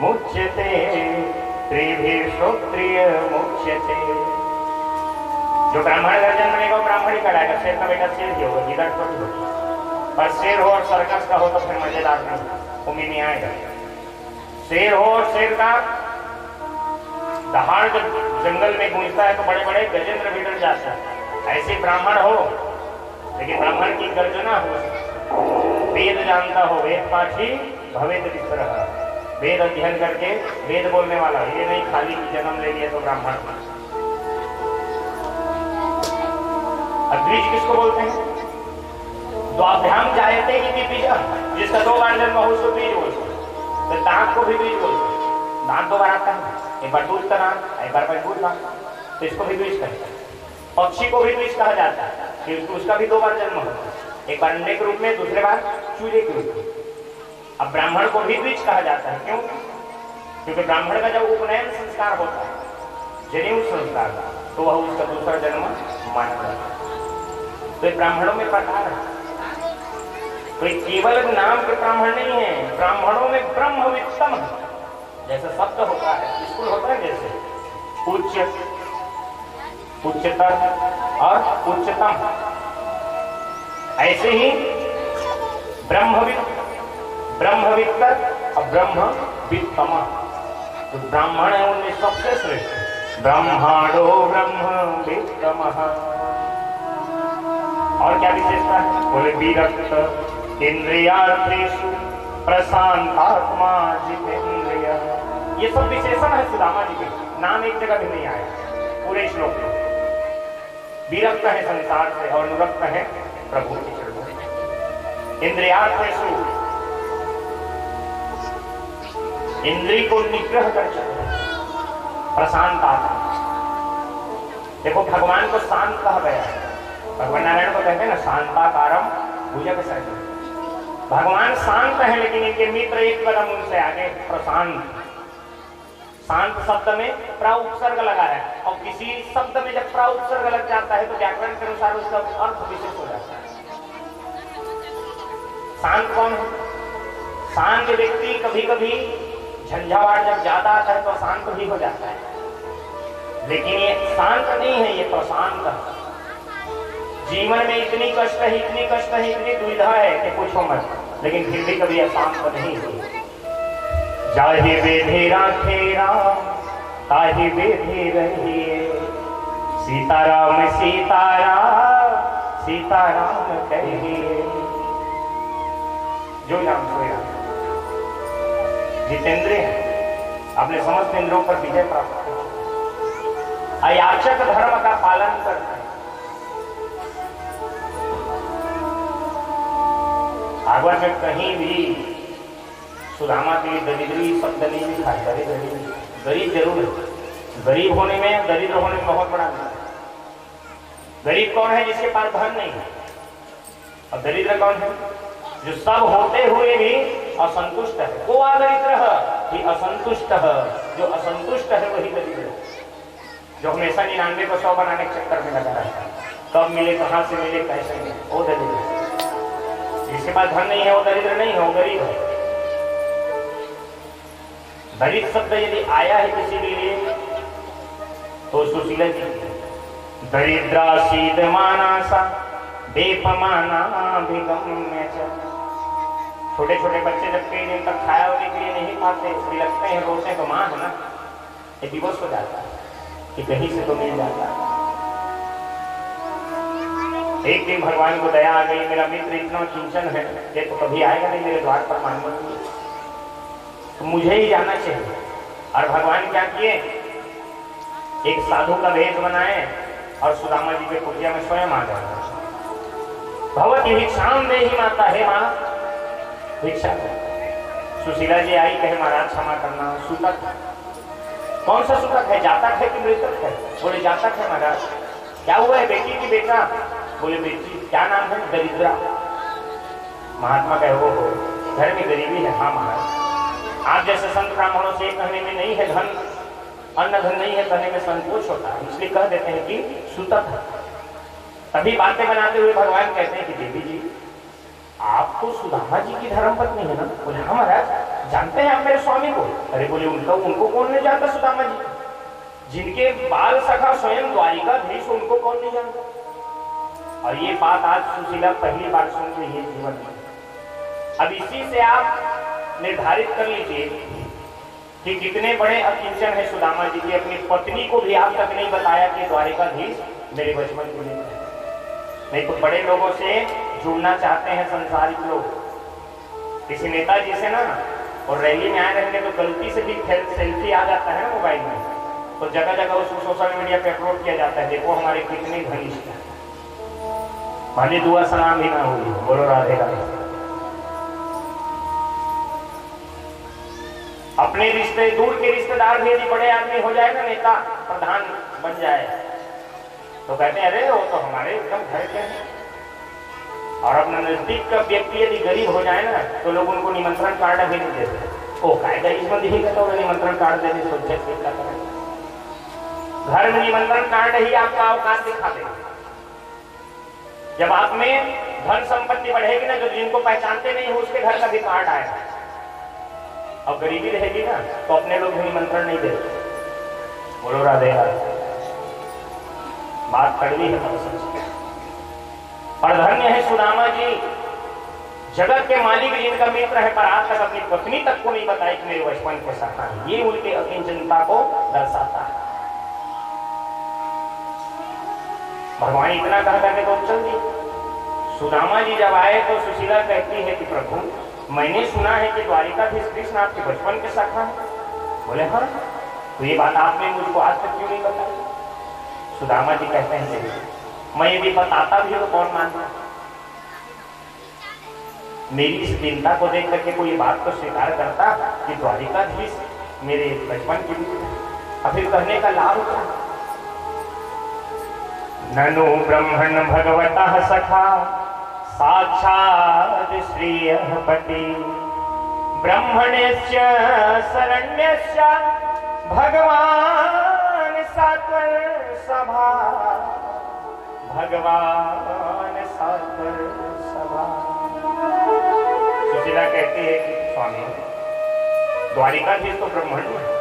मुच्यते, त्रिभिः श्रोत्रिय मुच्यते। जो ब्राह्मण घर जन्म लेगा वो ब्राह्मण ही कहलाएगा। शेर का बेटा शेर ही होगा, गिदड़ थोड़ी होगी। पर शेर हो और सर्कस का हो तो फिर मजेदार नहीं, उम्मीद नहीं आएगा। शेर हो और शेर का दहाड़ जब जंगल में गूंजता है तो बड़े बड़े गजेंद्र भी डर जाते हैं। ऐसे ब्राह्मण हो लेकिन ब्राह्मण की गर्जना हो, वेद जानता हो, वेद पाठी भवेद विप्रह, वेद अध्ययन करके वेद बोलने वाला, ये नहीं खाली की जन्म ले लिया तो ब्राह्मण। द्विज किसको बोलते हैं? द्वाभ्याम जायते इति बीज, जिसका 2 बार जन्म हो उसको बीज बोलते हैं। तो दांत को भी बीज बोलते हैं। दांत 2 बार आता है, एक बार दूध का दांत, एक बार मजबूत दांत, तो इसको भी द्विज कहते हैं। पक्षी को भी द्विज कहा जाता है कि उसका भी 2 बार जन्म होता है, एक बार अंडे के रूप में, दूसरे बार चूजे के रूप में। अब ब्राह्मण को भी द्विज कहा जाता है, क्यों? क्योंकि ब्राह्मण का जब उपनयन संस्कार होता है, जनेऊ संस्कार का, तो वह उसका दूसरा जन्म माना जाता है। तो ब्राह्मणों में प्रकार है, कोई केवल नाम के ब्राह्मण नहीं है। ब्राह्मणों में ब्रह्मवित्तम है, जैसे शब्द होता है, स्कूल होता है, जैसे उच्च, उच्चतर और उच्चतम, ऐसे ही ब्रह्मवित्त, ब्रह्मवित्तर और ब्रह्मवित्तम। तो ब्राह्मण है उनमें सबसे श्रेष्ठ, ब्रह्मांडो ब्रह्मवित्तम। और क्या विशेषता है? बोले विरक्त इंद्रियार्थेषु प्रशांतात्मा जितेंद्रिय। ये सब विशेषण है सुदामा जी के, नाम एक जगह भी नहीं आया पूरे श्लोक में। विरक्त है संसार से और अनुरक्त है प्रभु के चरणों में। इंद्रियार्थेषु, इंद्री को निग्रह कर चले, प्रशांत आत्मा। देखो भगवान को शांत कहा गया है। भगवान नारायण को कहते हैं ना शांताकारम भुजग शयनम। भगवान शांत है लेकिन इनके मित्र एक कदम उनसे आगे प्रशांत। शांत शब्द में प्रा उपसर्ग लगा है, और किसी शब्द में जब प्रा उपसर्ग लग जाता है तो व्याकरण के अनुसार उसका अर्थ विशेष हो जाता है। शांत कौन है? शांत व्यक्ति कभी कभी झंझावाट जब ज्यादा आता है तो शांत भी हो जाता है, लेकिन ये शांत नहीं है, ये प्रशांत है। जीवन में इतनी कष्ट है, इतनी कष्ट है, इतनी दुविधा है कि पूछो मत, लेकिन फिर भी कभी अशांत नहीं हुई। जाहि बेधे राखे राम, ताहि बेधे रहिए। सीताराम सीताराम, सीताराम कहिए। जो राम सोए राम। जितेंद्रिय है, अपने समस्त इंद्रियों पर विजय प्राप्त कर, अयाचक धर्म का पालन करते हैं। भागवत में कहीं भी सुदामा के लिए दरिद्री शब्द नहीं लिखा है। गरीब जरूर है, गरीब होने में दरिद्र होने में बहुत बड़ा अंतर है। गरीब कौन है? जिसके पास धन नहीं है। और दरिद्र कौन है? जो सब होते हुए भी असंतुष्ट है। वो दरिद्र ही असंतुष्ट है, जो असंतुष्ट है वही दरिद्र है। जो हमेशा 99 को 100 बनाने के चक्कर में लगा रहता है, कब मिले, कहां से मिले, कैसे मिले, वो दरिद्र है। जिसके पास धन नहीं है वो दरिद्र नहीं है, वो गरीब है। दरिद्र शब्द यदि आया है किसी के लिए तो सुशीला जी, दरिद्रा शीद मानासा बेपमाना भिगम्य च। छोटे छोटे बच्चे जब कई दिन तक खाया होने के लिए नहीं खाते, लगते हैं, रोते हैं, तो मां है ना, ये दिवस हो जाता है कि कहीं से तो मिल जाता है। एक दिन भगवान को दया आ गई, मेरा मित्र इतना किंचन है, ये तो कभी आएगा नहीं मेरे द्वार पर मांगने के लिए, तो मुझे ही जाना चाहिए। और भगवान क्या किए? एक साधु का भेष बनाए और सुदामा जी के कुटिया में स्वयं आ गए। भगवती भिक्षाम देहि माता, है मां भिक्षा। सुशीला जी आई, कहे महाराज क्षमा करना, सूतक। कौन सा सूतक है? जातक है कि मृतक है? बोले जातक है महाराज। क्या हुआ है? बेटी की बेटा? बोले बेटी। क्या नाम है? दरिद्रा। महात्मा कहे हो घर में गरीबी है? हाँ महाराज। आप जैसे संत ब्राह्मणों से कहने में नहीं है धन, अन्न धन नहीं है कहने में संकोच होता है, इसलिए कह देते हैं कि सूतक है। तभी बातें बनाते हुए भगवान कहते हैं कि देवी जी आप तो सुदामा जी की धर्मपत्नी है ना? बोले हाँ महाराज। जानते हैं आप मेरे स्वामी को? अरे बोले उनको कौन नहीं जानता सुदामा जी? जिनके बाल सखा स्वयं द्वारिकाधीश, उनको कौन नहीं जानता। और ये बात आज सुशीला पहली बार सुन रही है जीवन में। अब इसी से आप निर्धारित कर लीजिए कि कितने बड़े अकिंचन है सुदामा जी की। अपनी पत्नी को भी आज तक नहीं बताया कि द्वारिकाधीश मेरे बचपन के लिए। नहीं तो बड़े लोगों से जुड़ना चाहते हैं संसारिक लोग, किसी नेताजी से ना, और रैली में आए रहेंगे तो गलती से भी सेल्फी आ जाता है ना मोबाइल में, तो जगह जगह उसको सोशल मीडिया पे अपलोड किया जाता है, देखो हमारे कितने घनिष्ठ हैं। भले दुआ सलाम ही ना हुई, बोलो राधे राधे। अपने रिश्ते, दूर के रिश्तेदार भी यदि बड़े आदमी हो जाए ना, नेता प्रधान बन जाए, तो कहते हैं अरे वो तो हमारे एकदम घर के हैं। और अपना नजदीक का व्यक्ति यदि गरीब हो जाए ना, तो लोग उनको निमंत्रण कार्ड भी नहीं देते। ओ काय गरीब में दिखेगा तो निमंत्रण कार्ड देते, सोचे क्या करें। घर में निमंत्रण कार्ड ही आपका औकात दिखा देगा। जब आप में धन संपत्ति बढ़ेगी ना, जो जिनको पहचानते नहीं हो उसके घर का भी कार्ड आएगा। और गरीबी रहेगी ना, तो अपने लोग भी निमंत्रण नहीं देते। बोलो राधे राधे। बात कड़वी है तो सच। और धन्य है सुदामा जी, जगत के मालिक जिनका मित्र है, पर आज तक अपनी पत्नी तक को नहीं बताया कि मेरे बचपन के सखा है। ये उनके अकिंचनता को दर्शाता है। भगवान इतना कह करके तो चल दी। सुदामा जी जब आए तो सुशीला कहती है कि प्रभु, मैंने सुना है कि द्वारिकाधीश कृष्ण आपके बचपन के सखा है। बोले हाँ, तो ये बात आपने मुझको आज तक क्यों नहीं बताई। सुदामा जी कहते हैं मैं यदि बताता भी तो कौन मानता। मेरी इस चिंता को देख करके कोई बात को स्वीकार करता कि द्वारिकाधीश मेरे बचपन की भी, और फिर कहने का लाभ क्या। ननु ब्रह्मण भगवतः सखा साक्षात् श्रियः पति ब्रह्मण्यस्य शरण्यस्य भगवान सात्वर सभा भगवान सात्वर सभा। सुशीला कहती है कि स्वामी द्वारिकाधीश तो ब्रह्मण्य है।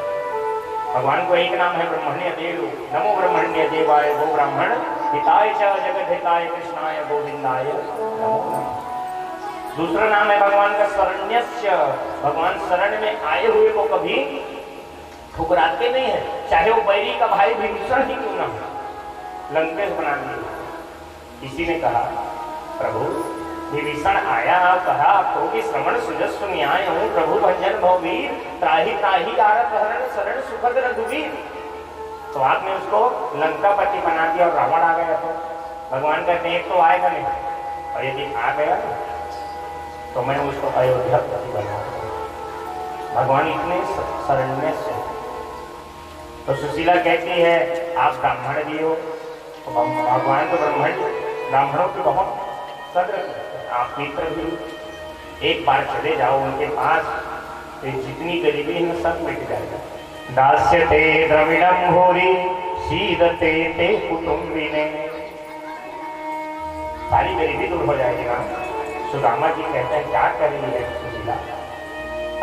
भगवान को एक नाम है ब्रह्मण्य देव। नमो ब्रह्मण्य देवाय गो ब्राह्मण हिताय च जगत हिताय कृष्णाय गोविंदाय नमो नमः। दूसरा नाम है भगवान का शरण्यस्य। भगवान शरण में आए हुए को कभी ठुकराते नहीं है, चाहे वो बैरी का भाई विभीषण ही क्यों ना हो, लंकेश बना दिया। किसी ने कहा प्रभु विभीषण आया, कहा तो कि श्रवण सुजस्व न्याय हूँ, प्रभु भंजन भववीर त्राहि त्राहि आरत हरण शरण सुखद रघुवीर। तो आपने उसको लंकापति बना दिया और रावण आ गया। तो भगवान कहते हैं एक तो आएगा नहीं, और यदि आ गया तो मैं उसको अयोध्यापति बना। भगवान इतने शरण्य से। तो सुशीला कहती है आप ब्राह्मण भी हो, तो भगवान तो ब्राह्मणों के बहुत कद्र, आप मित्र भी। एक बार चले जाओ उनके पास, तो जितनी गरीबी है सब मिट जाएगा। दास्यते द्रविणं भूरि शीदते ते कुटुंबिने। सारी गरीबी दूर हो जाएगी ना। सुदामा जी कहते हैं क्या कर रही है सुशीला।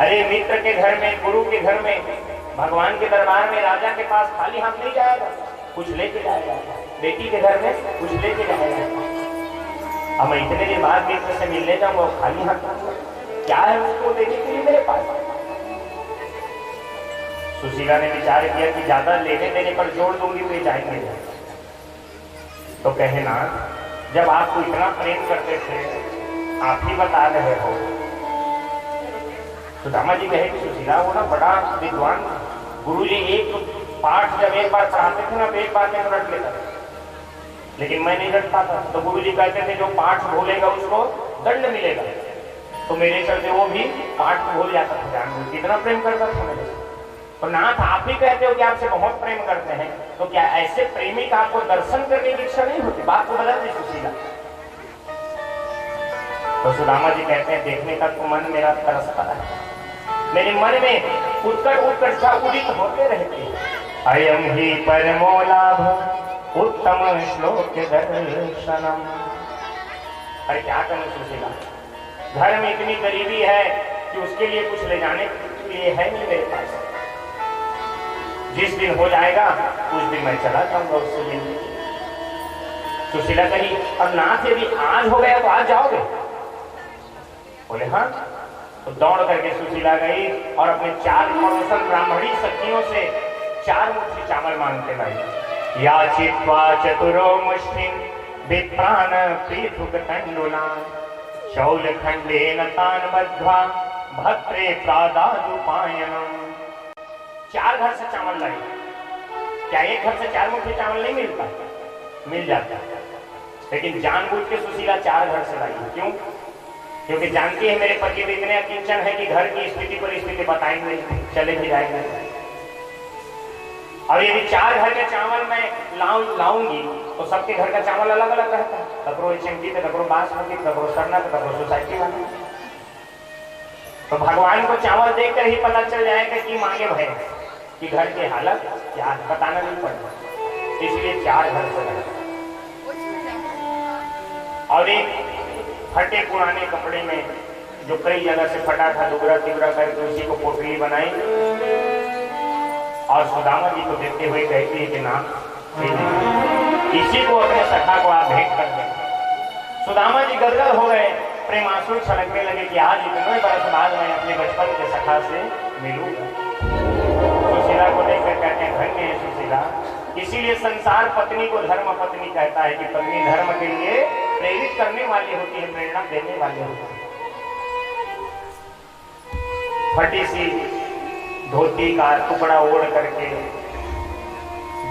अरे मित्र के घर में, गुरु के घर में, भगवान के दरबार में, राजा के पास खाली हाथ नहीं जाएगा, कुछ लेके जाएगा। बेटी के घर में कुछ लेके जाएगा। अब मैं इतने दिन बाद मित्र से मिलने जाऊंगा, खाली हाथ क्या है उसको देने के लिए मेरे पास। सुशीला ने विचार किया कि ज्यादा लेने देने पर जोड़ दूंगी तो ये जाएंगे। तो कहे ना, जब आपको इतना प्रेम करते थे, आप ही बता रहे हो। सुदामा जी कहे कि सुशीला वो ना बड़ा विद्वान, गुरुजी एक पाठ जब एक बार पढ़ाते थे ना, तो एक बार में रट लेता था, लेकिन मैं नहीं रट पाता। तो गुरुजी कहते थे जो पाठ भूलेगा उसको दंड मिलेगा। तो मेरे चलते वो भी पाठ भूल जाता था। जान कितना प्रेम करता था मेरे से। तो नाथ आप ही कहते हो कि आपसे बहुत प्रेम करते हैं, तो क्या ऐसे प्रेमी का आपको दर्शन करने की इच्छा नहीं होती। बात को बदल दी सुशीला। तो सुदामा जी कहते हैं देखने का तो मन मेरा तरसता है, मेरे मन में उत्कर्षा उदित होते रहते हैं। अयम ही परमो लाभ उत्तम श्लोक दर्शनम। अरे क्या करूं सुशीला, घर में इतनी गरीबी है कि उसके लिए कुछ ले जाने के लिए है नहीं मेरे पास। जिस दिन हो जाएगा उस दिन मैं चला जाऊंगा उससे मिलने। सुशीला कही, अब नाथ यदि आज हो गया तो आज जाओगे? बोले हाँ। तो दौड़ करके सुशीला गई और अपने 4 पड़ोसन ब्राह्मणी सखियों से 4 मुट्ठी चावल मांगते लाई। याचित्वा चतुरो मुष्टिं विप्रान पृथुक तंडुलान शौलखंडेन तान बद्ध्वा भद्रे प्रादादुपायनम। 4 घर से चावल लाई। क्या एक घर से 4 मुट्ठी चावल नहीं मिलता? मिल जाता, लेकिन जानबूझ के सुशीला 4 घर से लाई। क्यों? क्योंकि जानती है मेरे पति इतने अकिंचन है कि घर की स्थिति परिस्थिति बताएंगे, चले भी जाएंगे। और यदि 4 घर के चावल मैं लाऊंगी तो सबके घर का चावल अलग अलग रहता है। ककरो एचएमटी, ककरो बासमती, ककरो सरना, ककरो सोसाइटी वाला। तो भगवान को चावल देखकर ही पता चल जाएगा कि मांगे भय कि घर की हालत क्या बताना नहीं पड़ता। इसलिए 4 घर से रहता। और एक फटे पुराने कपड़े में जो कई जगह से फटा था, दुबरा तिबरा करके उसी को पोटली बनाई और सुदामा जी को देखते हुए कहती है कि ना, इसी को अपने सखा को आप भेंट कर दें। सुदामा जी गदगद हो गए, प्रेमासुर छलकने लगे कि आज इतने बरस बाद मैं अपने बचपन के सखा से मिलूंगा। सुशीला को देखकर कहते हैं, धन्य है सुशीला। इसीलिए संसार पत्नी को धर्म पत्नी कहता है कि पत्नी धर्म के लिए प्रेरित करने वाली होती है, प्रेरणा देने वाली होती है। फटी सी धोती का टुकड़ा ओढ़ करके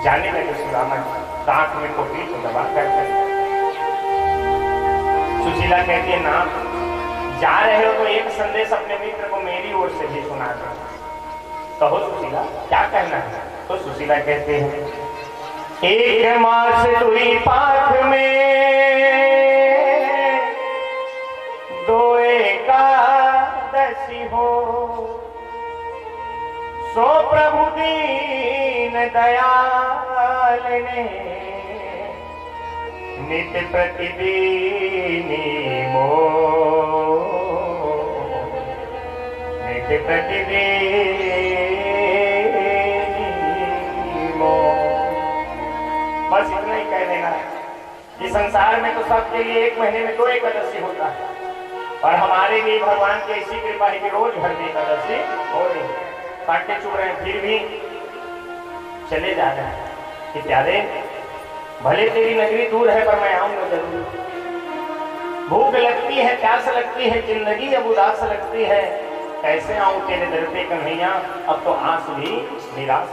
जाने लगे सुदामा जी, कांख में टोपी को दबा करके। सुशीला कहती है, ना जा रहे हो तो एक संदेश अपने मित्र को मेरी ओर से भी सुना दो। कहो सुशीला, क्या कहना है? तो सुशीला कहते हैं, 1 मास दुई पाठ में 2 एकादशी हो, सो प्रभु दीन दयाल ने नित्य प्रतिदिनी मो, नित्य प्रतिदिनी मो। बस इतना ही कह देना है कि संसार में तो सबके लिए 1 महीने में 2 एकादशी होता है, और हमारे लिए भगवान की ऐसी कृपा है कि रोज हर एकादशी हो रही है। काटते चुप रहे फिर भी चले जा रहे हैं कि प्यारे, भले तेरी नगरी दूर है पर मैं आऊंगा जरूर। भूख लगती है, प्यास लगती है, जिंदगी अब उदास लगती है, कैसे आऊं तेरे दर पे कन्हैया, अब तो आंस भी निराश।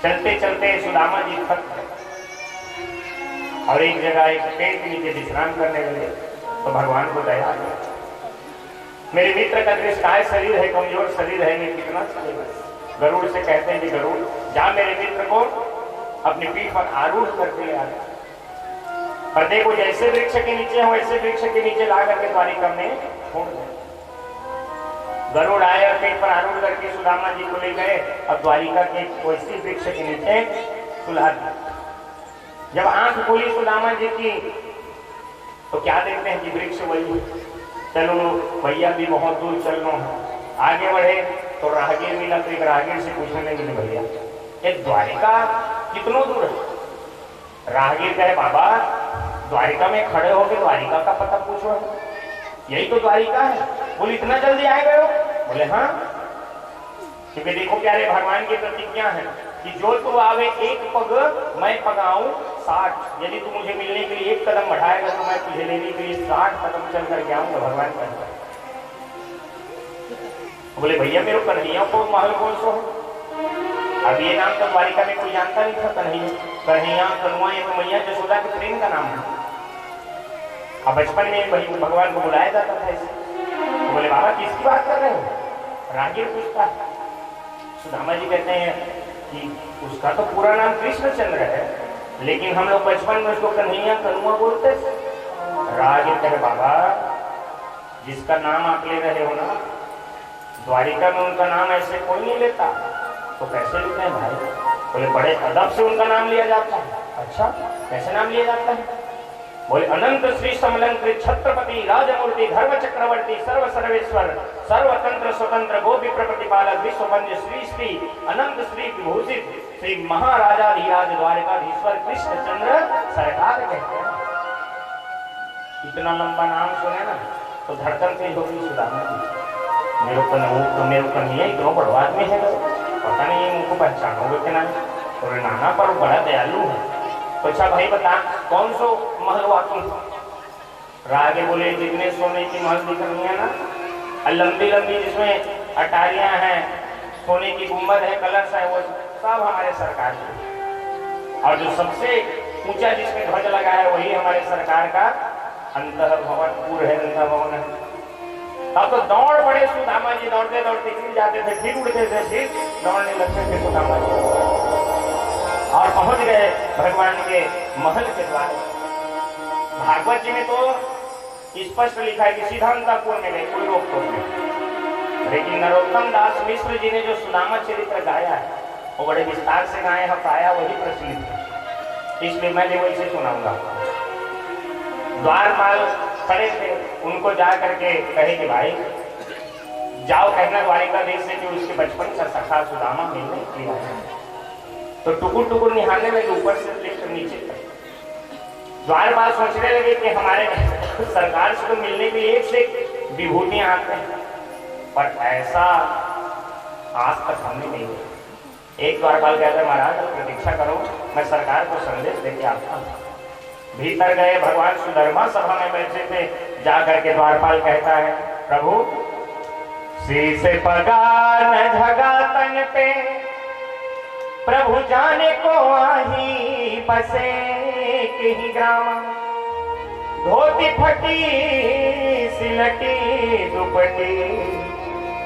चलते चलते सुदामा जी थक गए और एक जगह एक पेड़ के नीचे विश्राम करने लगे। तो भगवान को दया आ गई, मेरे मित्र का दृष्टाय शरीर है, कमजोर शरीर है, मैं कितना चलेगा। गरुड़ से कहते हैं कि गरुड़ जा मेरे मित्र को अपनी पीठ पर आरूढ़ करके ले आ। पर देखो, जैसे वृक्ष के नीचे हो वैसे वृक्ष के नीचे ला करके द्वारिका में छोड़ दे। गरुड़ आए और पीठ पर आरूढ़ करके सुदामा जी को ले गए और द्वारिका के वैसे वृक्ष के नीचे सुला दिया। जब आंख खोली सुदामा जी की तो क्या देखते हैं कि वृक्ष वही। चलो भैया भी बहुत दूर चलना है, आगे बढ़े तो राहगीर मिला, तो एक राहगीर से पूछने लगे, भैया ये द्वारिका कितनों दूर है? राहगीर कहे, बाबा द्वारिका में खड़े होकर द्वारिका का पता पूछो, यही तो द्वारिका है। बोले इतना जल्दी आए गए हो? बोले हाँ, क्योंकि देखो प्यारे, भगवान की प्रतिज्ञा है कि जो तू आवे 1 पग मैं पगाऊं 60। यदि तू मुझे मिलने के लिए 1 कदम बढ़ाएगा तो मैं तुझे लेने के लिए 60 कदम चल करके आऊंगा। भगवान कहता है। बोले भैया मेरे कन्हैया को महल कौन सो है? अब ये नाम तो द्वारिका में कोई जानता नहीं था। कन्हैया, कन्हैया, कनुआ, ये तो मैया जसोदा के प्रेम का नाम है। अब बचपन में भगवान को बुलाया जाता था इसे। तो बोले बाबा किसकी बात कर रहे हो? राहगीर पूछता है। सुदामा जी कहते हैं कि उसका तो पूरा नाम कृष्णचंद्र है, लेकिन हम लोग बचपन में उसको कन्हैया, कनुआ बोलते थे। राहगीर कहे, बाबा जिसका नाम आप ले रहे हो ना, द्वारिका में उनका नाम ऐसे कोई नहीं लेता, तो कैसे लेते हैं भाई? बोले बड़े अदब से उनका नाम लिया जाता है। अच्छा कैसे नाम लिया जाता है? बोले अनंत श्री समलंकृत छत्रपति राजमूर्ति धर्म चक्रवर्ती सर्व सर्वेश्वर सर्वतंत्र स्वतंत्र गोपी प्रतिपालक विश्ववंद्य श्री श्री अनंत श्री विभूषित श्री महाराजाधिराज द्वारिकाधीश्वर कृष्णचंद्र सरकार कहते हैं। इतना लंबा नाम सुने ना तो धड़कन तेज होगी सुदामा जी। मेरे को नहीं है, इतना बड़ा आदमी है, पता नहीं उनको पहचानोगे कि नहीं। और नाना पर बड़ा दयालु है। तो अच्छा भाई बता कौन सो महल वाकई रागे बोले जितने सोने की महल दिख रही है ना, लंबी लंबी जिसमें अटारियां हैं, सोने की गुंबद है, कलश है, वो सब हमारे सरकार के। और जो सबसे ऊंचा जिसमें ध्वज लगा है वही हमारे सरकार का अंतः भवन पूर्व है, अंतः भवन है। तब तो दौड़ पड़े सुदामा जी, दौड़ते दौड़ते गिर जाते थे, फिर उड़ते थे, फिर दौड़ने लगते थे सुदामा जी और पहुंच गए भगवान के महल के द्वार। भागवत जी में तो स्पष्ट लिखा है कि सीधा अंतःपुर में गए, कोई रोक टोक नहीं। लेकिन नरोत्तम दास मिश्र जी ने जो सुदामा चरित्र गाया है वो बड़े विस्तार से गाए हैं, प्राय वही प्रचलित है, इसलिए मैं वही से सुनाऊंगा। द्वारपाल खड़े थे, उनको जा करके कहे कि भाई जाओ कहना द्वारिकाधीश से कि उसके बचपन का सखा सुदामा मिलने के लिए आया। तो टुकुर टुकुर निहारने में ऊपर से लेकर नीचे तक द्वारपाल सोचने लगे कि हमारे सरकार से तो मिलने के लिए एक से विभूतियां आते हैं, पर ऐसा आज तक हमने नहीं किया। एक द्वारपाल कहते महाराज प्रतीक्षा करो, मैं सरकार को संदेश देके आता हूँ। भीतर गए, भगवान सुधर्मा सभा में बैठे थे, जा करके द्वारपाल कहता है प्रभु शीश पगा न झगा तन पे, प्रभु जाने को आही बसे कहीं ग्राम, धोती फटी सिलटी दुपटी,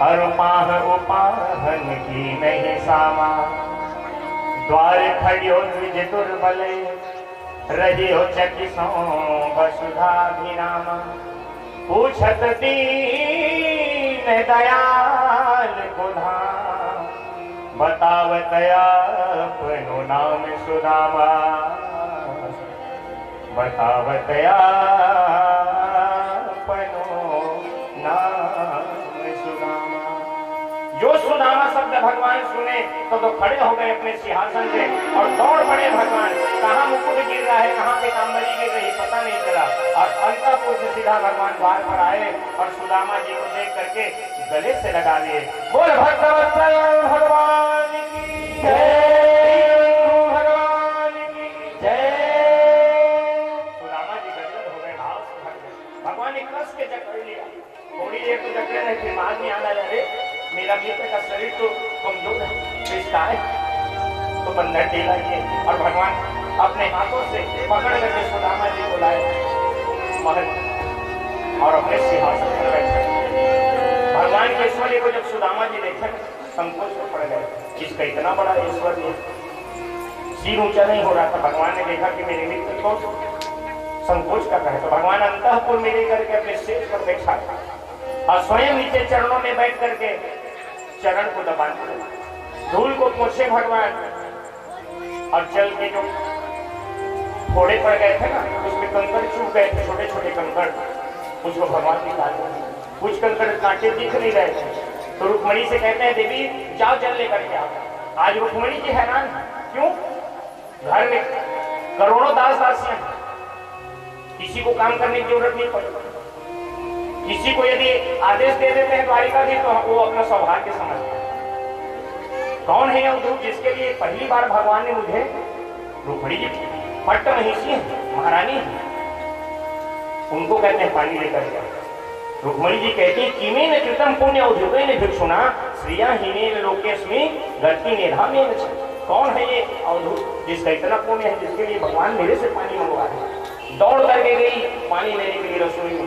और पाह उपाहन की नहीं सामा, द्वार खड़ियो द्विज दुर्बल, रहियो चकिसों वसुधाभिराम, पूछत दीन दयाल गुधा, बतावत अपनो नाम सुदामा, बतावत अपनो नाम सुदामा। जो सुदामा शब्द भगवान सुने तो खड़े हो गए अपने सिंहासन से और दौड़ पड़े भगवान। कहाँ मुकुट गिर रहा है, कहाँ पे कांबरी गिर रही पता नहीं चला, और अंतःपुर से सीधा भगवान द्वार पर आए और सुदामा जी को देख करके गले से लगा लिए। बोल भक्तवत्सल भगवान की जय, भगवान की जय। सुदामा जी गदगद हो गए, भाव से भर गए। भगवान ने कस के जकड़ लिया, थोड़ी देर तो जकड़े रहे, फिर बाद में आना जा रहे मेरा मित्र का शरीर तो कमजोर है, रिश्ता है, तो बंधन ढीला किए और भगवान अपने हाथों से पकड़ करके सुदामा जी को लाए महल और अपने सिंहासन पर बैठे। भगवान के ऐश्वर्य को जब सुदामा जी देखे संकोच में पड़ गए, जिसका इतना बड़ा ऐश्वर्य सिर ऊंचा नहीं हो रहा था। भगवान ने देखा कि मेरे मित्र को संकोच कर रहा है, तो भगवान अंतःपुर में लेकर के अपने शेष पर बैठा और स्वयं नीचे चरणों में बैठ करके चरण को दबाने लगे, धूल को पोंछे भगवान, और जल के जो फोड़े पड़ गए थे ना उसमें कंकड़ चूक गए थे, छोटे छोटे कंकड़, उसको भगवान निकाल दिए। कुछ कंकड़ कांटे दिख नहीं रहे थे, तो रुक्मणी से कहते हैं देवी जाओ जल लेकर के आओ। आज रुक्मणी जी हैरान, क्यों? घर में करोड़ों दास दासियां, किसी को काम करने की जरूरत नहीं पड़ती। किसी को यदि आदेश दे देते हैं द्वारिकाधीश तो वो अपना सौभाग्य समझते हैं। कौन है अवधूत जिसके लिए पहली बार भगवान ने मुझे, रुक्मणी जी पट्ट महिषी है, महारानी है, उनको कहते हैं पानी लेकर के। रुक्मणी जी कहती है किमे न कृतम पुण्य अवधूते ने भिक्षुना श्रिया हीने लोकेस्मि गति निधामेन। कौन है ये अवधूत जिसका इतना पुण्य है, जिसके लिए भगवान मेरे से पानी मंगवा रहे। दौड़ करके गई पानी लेने के लिए रसोई में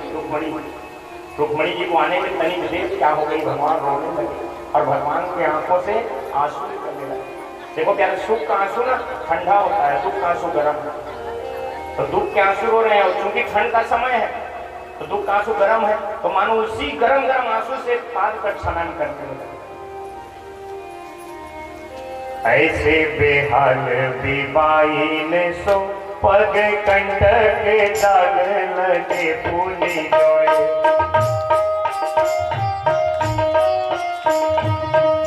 रुक्मणी जी को आने में तनिक देर क्या हो गई, भगवान रोने लगे और भगवान की आंखों से आंसू निकलने लगे। देखो प्यारे, सुख का आंसू ना ठंडा होता है, दुख का आंसू गर्म है। तो दुख के आंसू रो रहे हैं और चूंकि ठंड का समय है तो दुख का आंसू गर्म है, तो मानो उसी गर्म गर्म आंसू से पाद कर स्नान करते हैं। ऐसे बेहाल बिबाइन सो पग कंटक दाग लगे फूली जोड़े।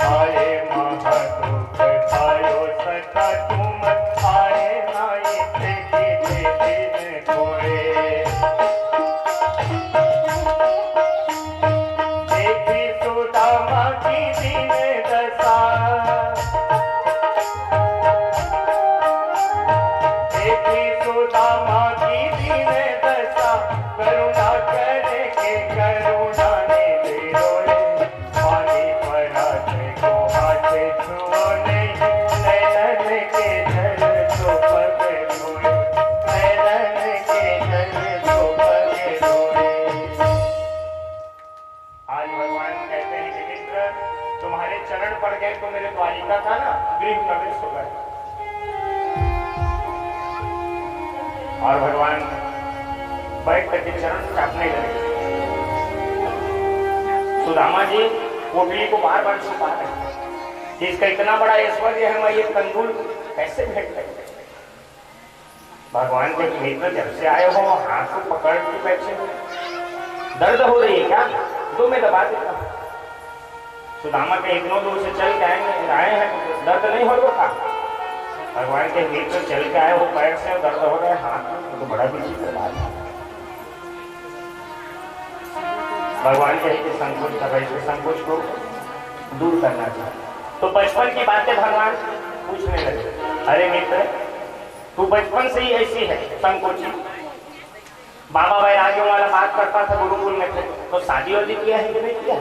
आए महादुख आयो सखा तुम आए नाई थे दिन खोए। देखी सुदामा की दीन दशा, देखी सुदामा की दीन दशा, करुणा करके करुणा ने रोए। पानी परात को हाथ छुओ नहीं, नैनन के जल तो पग धोए, नैनन के जल तो पग धोए। आज भगवान कहते हैं कि मित्र तुम्हारे चरण पड़ गए तो मेरे द्वारिका का ना गृह प्रवेश हो गया। और भगवान बैठ करके चरण चापने लगे। सुदामा जी कोटली को बार बार छुपा रहे कि इसका इतना बड़ा ऐश्वर्य है, मैं ये कंदूल कैसे भेंट करें। भगवान के मित्र जब से आए हो हाथ को पकड़ के बैठे हो, दर्द हो रही है क्या? तो मैं दबा देता हूं। सुदामा के इतनों दूर से चल के आए हैं, दर्द नहीं हो रहा। भगवान के मित्र चल के आए हो पैर से, दर्द हो रहा है हाथ में, तो बड़ा विचित्र बात है। भगवान के संकोच कर रहे, संकोच को दूर करना चाहिए। तो बचपन की बातें भगवान पूछने लगे, अरे मित्र तू बचपन से ही ऐसी है संकोची। बाबा वैरागियों वाला बात करता था गुरुकुल में थे, तो शादी वादी किया है कि नहीं किया?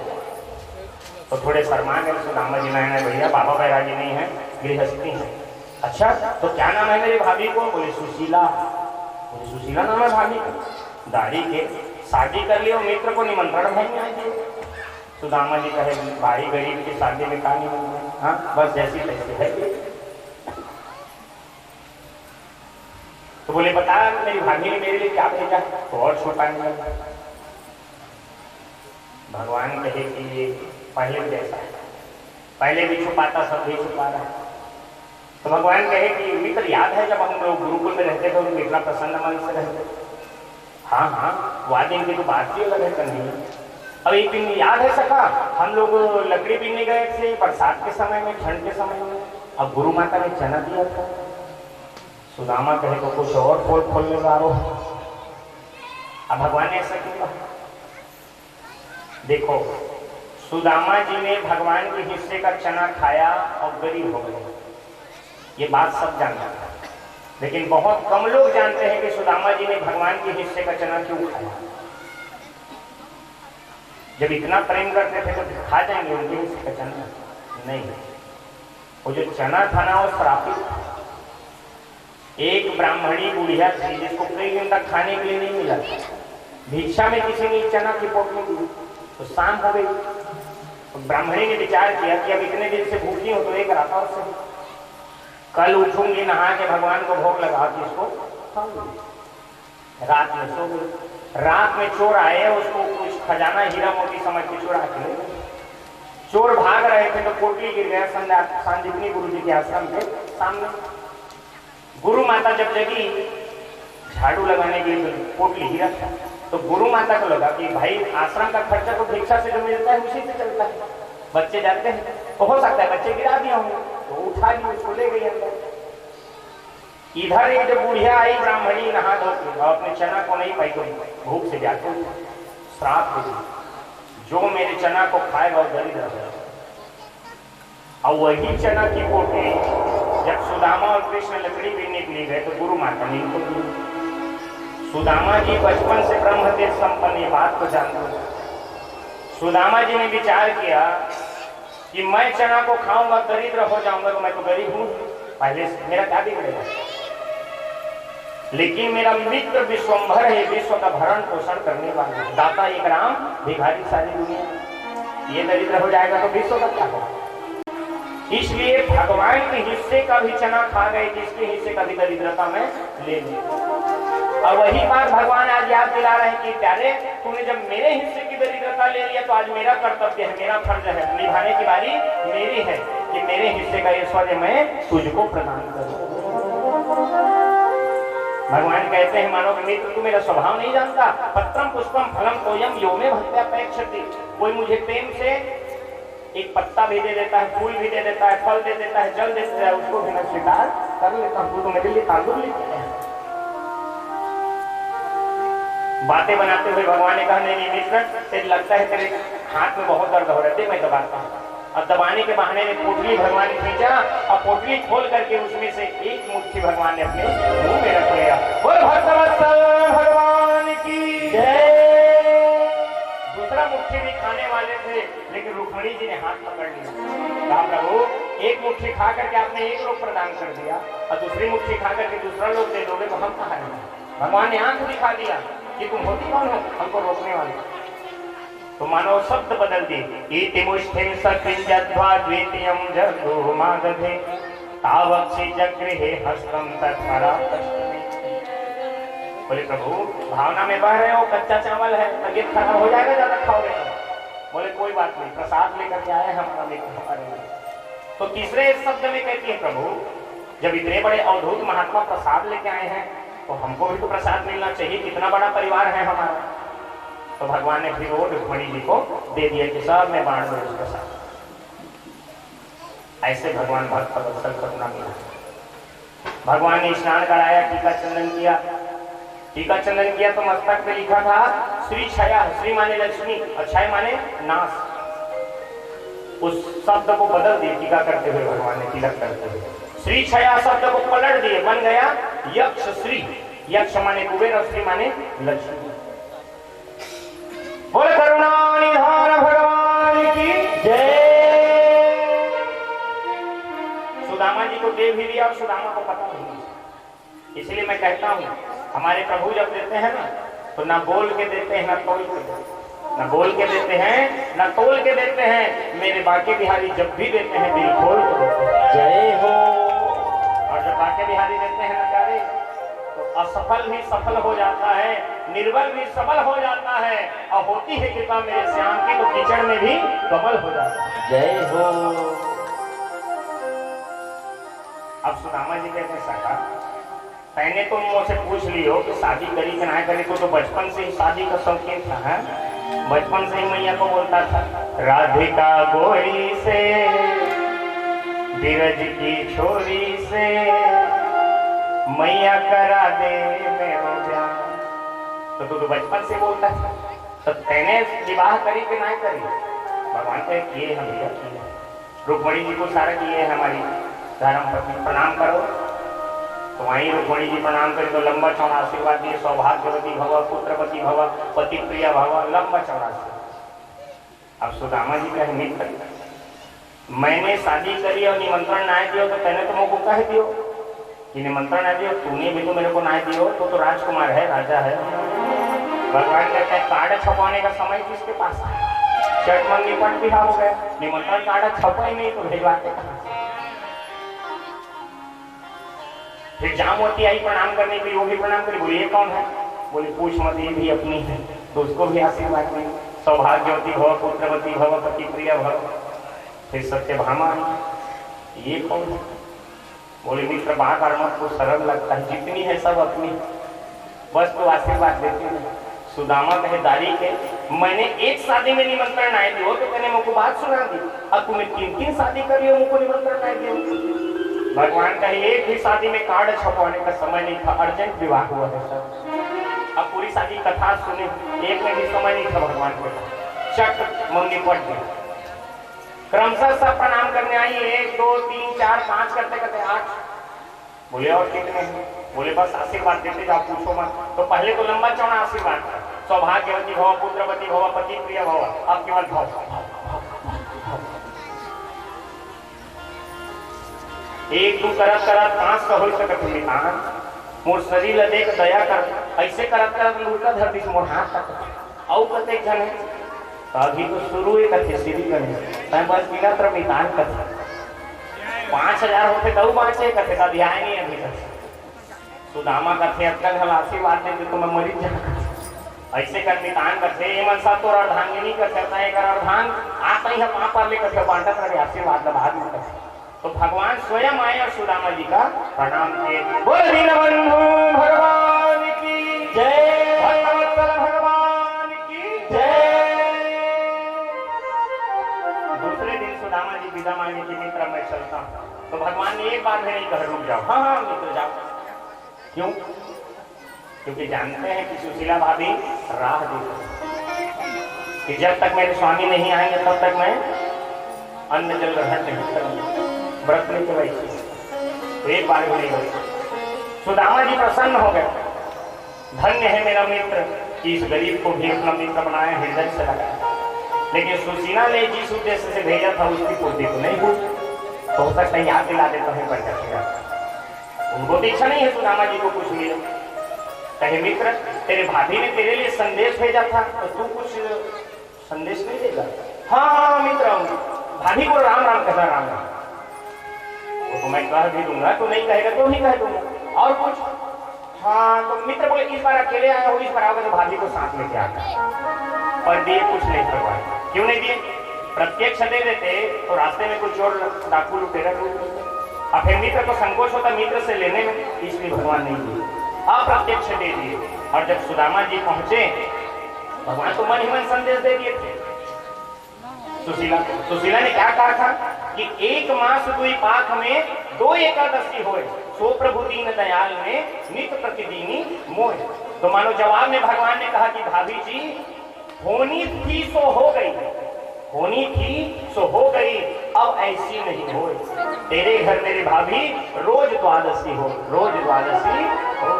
तो थोड़े शर्मा गए सुदामा जी, नहीं भैया बाबा वैरागी नहीं है, गृहस्थी है। अच्छा तो क्या नाम है मेरी भाभी को? बोले सुशीला। बोले सुशीला नाम है भाभी को? दाढ़ी के शादी कर लियो, मित्र को निमंत्रण नहीं आए। सुदामा जी कहे भाई गरीब की शादी में कहा निमंत्रण, हाँ बस जैसी तैसी है। तो बोले बता मेरी भाभी ने मेरे लिए क्या भेजा? तो और छोटा नहीं लगा। भगवान कहे कि ये पहले जैसा है, पहले भी छुपाता सब भी छुपा रहा है। तो भगवान कहे कि मित्र याद है जब हम लोग गुरुकुल में रहते थे और कितना प्रसन्न मन से रहते? हाँ हाँ वह दिन की तो बात ही अलग है करनी। अब एक दिन याद है सका, हम लोग लकड़ी बीनने गए थे बरसात के समय में, ठंड के समय में, अब गुरु माता ने चना दिया था। सुदामा कहे तो कुछ और पोल खोलने जा रहा हो। अब भगवान ने ऐसा क्यों कहा? देखो सुदामा जी ने भगवान के हिस्से का चना खाया और गरीब हो गए, ये बात सब जानते हैं, लेकिन बहुत कम लोग जानते हैं कि सुदामा जी ने भगवान के हिस्से का चना क्यों खाया। जब इतना प्रेम करते थे तो खा जाएंगे उनके हिस्से का चना? नहीं, वो जो चना था ना वो श्रापित था। एक ब्राह्मणी बुढ़िया थी जिसको कई दिन तक खाने के लिए नहीं मिला, भिक्षा में किसी ने चना की पोटली दी, तो शाम हो गई। तो ब्राह्मणी ने विचार किया कि अब इतने दिन से भूखी हो तो एक रात से कल उठूंगी नहा के भगवान को भोग लगा के इसको खाऊंगी। रात में सो गई। रात में चोर आए, उसको कुछ खजाना हीरा मोती समझ के चुरा के ले गए। चोर भाग रहे थे तो पोटली गिर गया संदीपनी गुरु जी के आश्रम के सामने। गुरु माता जब जगी झाड़ू लगाने के लिए पोटली हीरा था, तो गुरु माता को लगा कि भाई आश्रम का खर्चा तो भिक्षा से जो मिलता है उसी से चलता है, बच्चे जाते हैं तो हो सकता है बच्चे गिरा दिया होंगे, तो उठा ली उसको ले गई अंदर। इधर एक जब बुढ़िया आई ब्राह्मणी नहा धो के और अपने चना को नहीं पाई तो भूख से जाते श्राप हो गई, जो मेरे चना को खाएगा वो दरिद्र है। और वही चना की पोटली जब सुदामा और कृष्ण लकड़ी बीनने के लिए गए तो गुरु माता ने इनको दी। सुदामा जी बचपन से ब्रह्म तेज संपन्न, ये बात को जानते हैं। सुदामा जी ने विचार किया कि मैं चना को खाऊंगा दरिद्र हो जाऊंगा, तो मैं तो गरीब हूं, पहले मेरा क्या बिगड़ेगा। लेकिन मेरा मित्र विश्वंभर है, विश्व का भरण पोषण करने वाला, दाता एक राम भिखारी सारी दुनिया, ये दरिद्र हो जाएगा तो विश्व का क्या होगा। इसलिए भगवान के हिस्से का भी चना खा गए, जिसके हिस्से का भी दरिद्रता में ले ली। और वही बात भगवान आज याद दिला रहे हैं कि प्यारे तूने जब मेरे हिस्से की दरिद्रता ले लिया तो आज मेरा कर्तव्य है, मेरा फर्ज है, निभाने की बारी मेरी है कि मेरे हिस्से का ऐश्वर्य मैं तुझको प्रदान करूं। भगवान कहते हैं मानो कि मित्र तू मेरा स्वभाव नहीं जानता, पत्रम पुष्पम फलम तोयम यो में भक्त्यापेक्षति। कोई मुझे प्रेम से एक पत्ता भी दे देता है, फूल भी दे देता है, फल दे देता है, जल दे देता है, उसको भी मैं स्वीकार कर लेता हूँ। तो मेरे लिए तांदुल लेके आया। बातें बनाते हुए भगवान ने कहा नहीं मित्र तेरे लगता है तेरे हाथ में बहुत दर्द हो रहा है, मैं दबाता हूँ। और दबाने के बहाने ने पोटली भगवान ने खींचा और पोटली खोल करके उसमें से एक मुट्ठी भगवान ने अपने मुंह में रख लिया। बोल भक्तवत्सल भगवान की जय। दूसरा मुट्ठी भी खाने वाले थे, लेकिन रुक्मणी जी ने हाथ पकड़ लिया। कहा प्रभु एक मुट्ठी खा करके आपने एक लोग प्रदान कर दिया और दूसरी मुट्ठी खा करके दूसरा लोग दे दोगे तो हम कहाँ रहेंगे। भगवान ने आंख दिखा दिया कि तुम होती कौन हो हमको रोकने वाले। तो मानो शब्द बदल दिए। इति मुष्टिं सकृञ्जध्वा द्वितीयं जघ्रो मादधे तावक्षि जगृहे हस्तं तत्परापश्चिमे। बोले प्रभु भावना में बह रहे हो, कच्चा चावल है, तबीयत खराब हो जाएगा ज्यादा खाओगे तो। बोले कोई बात नहीं, प्रसाद लेकर के आए हमारा मित्र हमारे लिए। तो तीसरे शब्द में कहती है प्रभु जब इतने बड़े अवधूत महात्मा प्रसाद लेके आए हैं तो हमको भी तो प्रसाद मिलना चाहिए, कितना बड़ा परिवार है हमारा। तो भगवान ने फिर वो रुक्मणी जी को दे दिया कि सब में बांट दो उसके साथ। ऐसे भगवान भक्त वत्सल करुणा मिला। भगवान ने स्नान कराया, टीका चंदन किया। टीका चंदन किया तो मस्तक पे लिखा था श्री छया। श्री माने लक्ष्मी और छय माने नाश। उस शब्द को बदल दिए टीका करते हुए भगवान ने तिलक करते हुए श्री छया शब्द को पलट दिए, बन गया यक्ष श्री। यक्ष माने कुबेर और श्री माने लक्ष्मी। बोले करुणा निधान भगवान की जय। सुदामा जी को दे भी दिया और सुदामा को पता नहीं। इसलिए मैं कहता हूँ हमारे प्रभु जब देते हैं ना तो ना बोल के देते हैं ना तोल के देते हैं, ना बोल के देते हैं ना तोल के देते हैं। मेरे बांके बिहारी जब भी देते हैं दिल खोल के देते हैं। जय हो। और जब बांके बिहारी देते हैं ना प्यारे तो असफल भी सफल हो जाता है, निर्बल भी सबल हो जाता है, और होती है कृपा मेरे श्याम की तो कीचड़ में भी कमल हो जाता है। जय हो। अब सुदामा जी कहते हैं सखा पहले तो मुझसे पूछ लियो कि शादी करी कि ना करी, तो बचपन से ही शादी का शौकीन था है? बचपन से ही मैया को बोलता था राधिका गोरी से बिरज की छोरी से मैया करा दे मेरो ब्याह। तो तू तो बचपन से बोलता था, तो तेने विवाह करी कि ना करी? भगवान को किए हम भैया किए, रुक्मणी जी को सारा किए हमारी धर्म पत्नी। प्रणाम करो तो वहीं रुक्मणी जी प्रणाम करी तो लंबा चौड़ा आशीर्वाद दिए। सौभाग्यवती भव, पुत्रवती भव, पति प्रिय भव, लंबा चौड़ा। अब सुदामा जी का मित्र मैंने शादी करी और निमंत्रण ना दियो तो तेने तो मुझको कह दियो कि निमंत्रण ना दियो, तूने भी तो मेरे को ना दियो। तो राजकुमार है, राजा है। भगवान कहते हैं कार्ड छपवाने का समय किसके पास है? चट मन निपट भी हो गए, निमंत्रण कार्ड छपा ही नहीं तो भेजवाते कहाँ? फिर जामवती आई प्रणाम करने के लिए, वो भी प्रणाम करी। बोली ये कौन है? बोली पूछ मत, ये भी अपनी है। तो उसको भी आशीर्वाद दी। सौभाग्यवती भव, पुत्रवती भव, पति प्रिय भव। फिर सत्यभामा आई, ये कौन है? बोले मित्र बात और मत को सरल लगता है, जितनी है सब अपनी, बस तो आशीर्वाद देती है। सुदामा कहे दारी के मैंने एक शादी में निमंत्रण आए दियो तो मैंने मुझको बात सुना दी, अब तुम्हें 3 शादी करियो मुझको निमंत्रण आए दियो। भगवान का एक भी शादी में कार्ड छपवाने का समय नहीं था, अर्जेंट विवाह हुआ है सर। अब पूरी शादी कथा सुने, एक में भी समय नहीं था भगवान को। चट मंगी पट गई। क्रमशः सब प्रणाम करने आई, 1 2 3 4 5 करते करते 8। बोले और कितने हैं? बोले बस आशीर्वाद देते जाओ, पूछो मत। तो पहले तो लंबा चौड़ा आशीर्वाद था, सौभाग्यवती भव, पुत्रवती भव, पति प्रिय भव। अब केवल भव। 1 2 करत करत 5 का हो सकत निदान मोर शरीर देख दया कर। ऐसे करत करत लुटका धरती से मोर हाथ तक औ कते जन है। अभी तो शुरू ही कथे सीधी करने मैं बस बिना तरफ निदान कथे 5000 होते तो बाँचे कथे का ध्यान नहीं अभी तक। सुदामा कथे अक्कल हल आशीर्वाद देते तो मैं मरी जा। ऐसे कर निदान करते ये मनसा तो अर्धांगिनी कर सकता है, कर अर्धांग आता ही हम पर ले करके बांटा कर आशीर्वाद बाद में करते। तो भगवान स्वयं आए और सुदामा जी का प्रणाम किए। बोल दीनबंधु भगवान चलता हूँ। तो भगवान ने एक बार भी नहीं कहा रुक जाओ, हाँ हाँ मित्र जाओ। क्यों? क्योंकि जानते हैं कि सुशीला भाभी राह देती कि जब तक मेरे स्वामी नहीं आएंगे तब तक मैं अन्न जल ग्रहण नहीं करूंगी, व्रत में तो वैसे। तो एक बार भी नहीं हुई। सुदामा जी प्रसन्न हो गए, धन्य है मेरा मित्र कि इस गरीब को भी अपना मित्र बनाया, हृदय से लगाया। लेकिन सुशीला ने जिस उद्देश्य से भेजा था उसकी पूर्ति तो नहीं हुई। तो हो सकता है याद दिला देता हूँ बढ़ जाएगा। उनको तो इच्छा नहीं है सुदामा जी को कुछ मिले। कहे मित्र तेरे भाभी ने तेरे लिए संदेश भेजा था, तो तू कुछ संदेश नहीं देगा? हाँ हाँ मित्र, भाभी को राम राम कहता, राम राम। वो तो मैं कह भी दूंगा, तो नहीं कहेगा तो नहीं कह दूंगा। और कुछ? हाँ। तो मित्र बोले इस बार अकेले आया हो, इस बार आओगे तो भाभी को साथ लेके आता। पर दिए कुछ नहीं करवाए। क्यों नहीं दिए? प्रत्यक्ष दे देते तो रास्ते में कुछ और डाकू लुटेरा को, और फिर मित्र को संकोच होता मित्र से लेने में, इसलिए भगवान नहीं दिए, अप्रत्यक्ष दे दिए। और जब सुदामा जी पहुंचे, भगवान तो मन ही मन संदेश दे दिए थे सुशीला ने क्या कहा था कि एक मास दुई पाख में 2 एकादशी होए, सो प्रभु दीन दयाल ने नित्य प्रतिदिनी मोह। तो मानो जवाब में भगवान ने कहा कि भाभी जी होनी थी सो हो गई, होनी थी सो हो गई, अब ऐसी नहीं हो। तेरे घर मेरे भाभी रोज द्वादशी हो, रोज द्वादशी हो।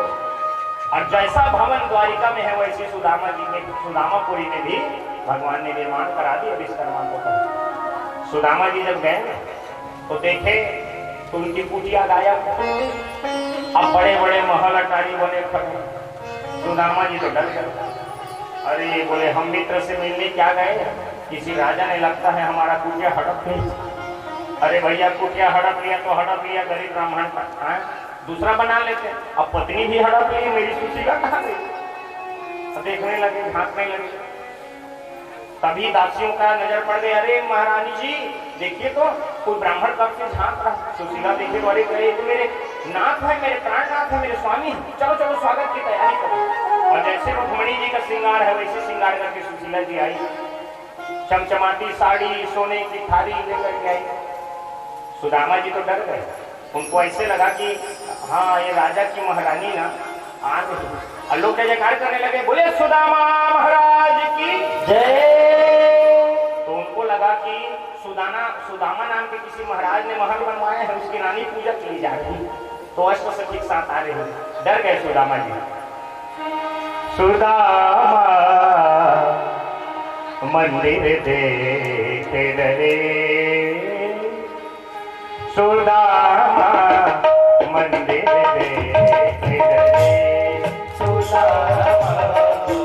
और जैसा भवन द्वारिका में है वैसे सुदामापुरी में भी भगवान ने निर्माण करा दिया विश्वकर्मा को। सुदामा जी जब गए तो देखे तो उनकी कुटिया गायब, अब बड़े बड़े महल अटारी बने खड़े। सुदामा जी तो डर गए। अरे बोले हम मित्र से मिलने क्या गए, किसी राजा ने लगता है हमारा कुटिया हड़प लिया। अरे भैया कुटिया हड़प लिया तो हड़प लिया, गरीब ब्राह्मण का दूसरा बना लेते। अब पत्नी भी हड़प ली, मेरी सुशीला कहाँ गई? देखने लगे, झांकने लगे। तभी दासियों का नजर पड़ गई, अरे महारानी जी देखिए तो कोई ब्राह्मण कब से झांक रहा। सुशीला देखे बड़े कहे तो मेरे नाथ है, मेरे प्राणनाथ है, मेरे स्वामी, चलो चलो स्वागत की तैयारी करो। और जैसे रुक्मणी जी का श्रृंगार है वैसे श्रृंगार करके सुशीला जी आई, चमचमाती साड़ी, सोने की थाली लेकर के आई। सुदामा जी तो डर गए, उनको ऐसे लगा कि हाँ ये राजा की महारानी ना आ रही। और लोग जयकार करने लगे, बोले सुदामा महाराज की जय। तो उनको लगा कि सुदामा नाम के किसी महाराज ने महल बनवाया है, उसकी रानी पूजा की जा रही, तो अष्ट सखी के साथ आ रहे हैं। डर गए सुदामा जी। सुदामा मंदिर देख डरे, सुदामा मंदिर देख डरे, सुदामा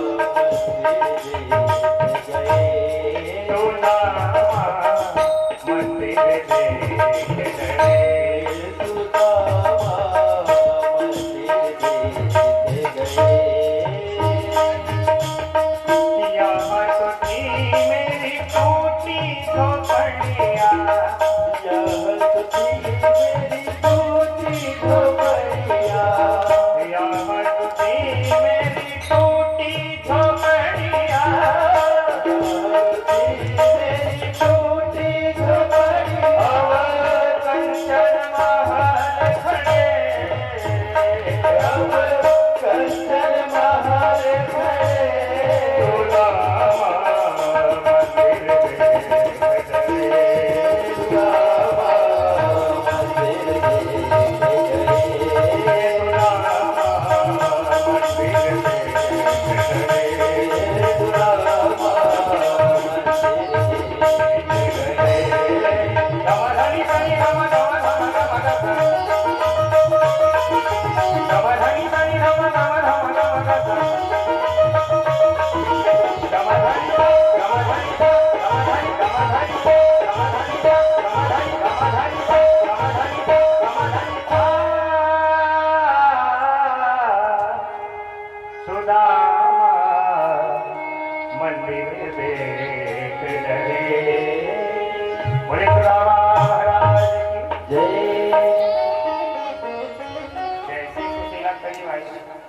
मंदिर देख डरे,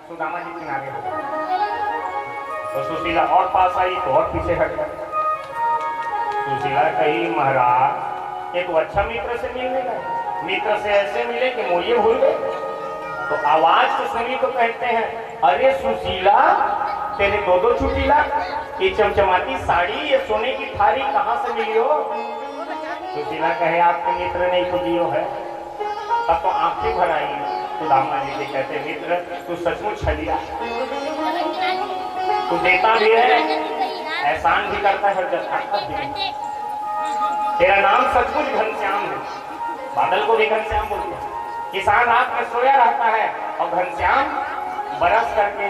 सुदामा जी किनारे हो तो सुशीला और पास आई तो और पीछे हट गई। सुशीला कही महाराज एक अच्छा मित्र से मिलने गए, मित्र से ऐसे मिले कि मूल्य भूल गए। तो आवाज को सुनी तो कहते हैं, अरे सुशीला तेरे दो चुटीला, ये चमचमाती साड़ी, ये सोने की थाली कहाँ से मिली हो? सुशीला कहे, आपके मित्र ने तो दियो है। तब तो आंखें भर आई सुदामा जी से, कहते मित्र तू सचमुच छलिया, तू देता भी है, एहसान भी करता है, जताता भी। तेरा नाम सचमुच घनश्याम है। बादल को भी घनश्याम बोलते हैं। किसान रात में सोया रहता है और घनश्याम बरस करके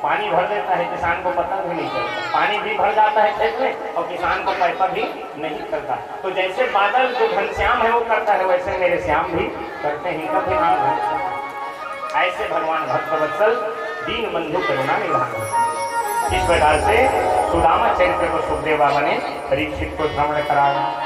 पानी भर देता है, किसान को पता भी नहीं चलता। पानी भी भर जाता है खेत में और किसान को पैसा भी नहीं करता। तो जैसे बादल जो घनश्याम है वो करता है, वैसे मेरे श्याम भी करते हैं, कभी नाम घनश्याम। ऐसे भगवान भक्तवत्सल दीन बंधु करुणा निधान। इस प्रकार से सुदामा चरित्र को सुखदेव बाबा ने परीक्षित को भ्रमण कराया।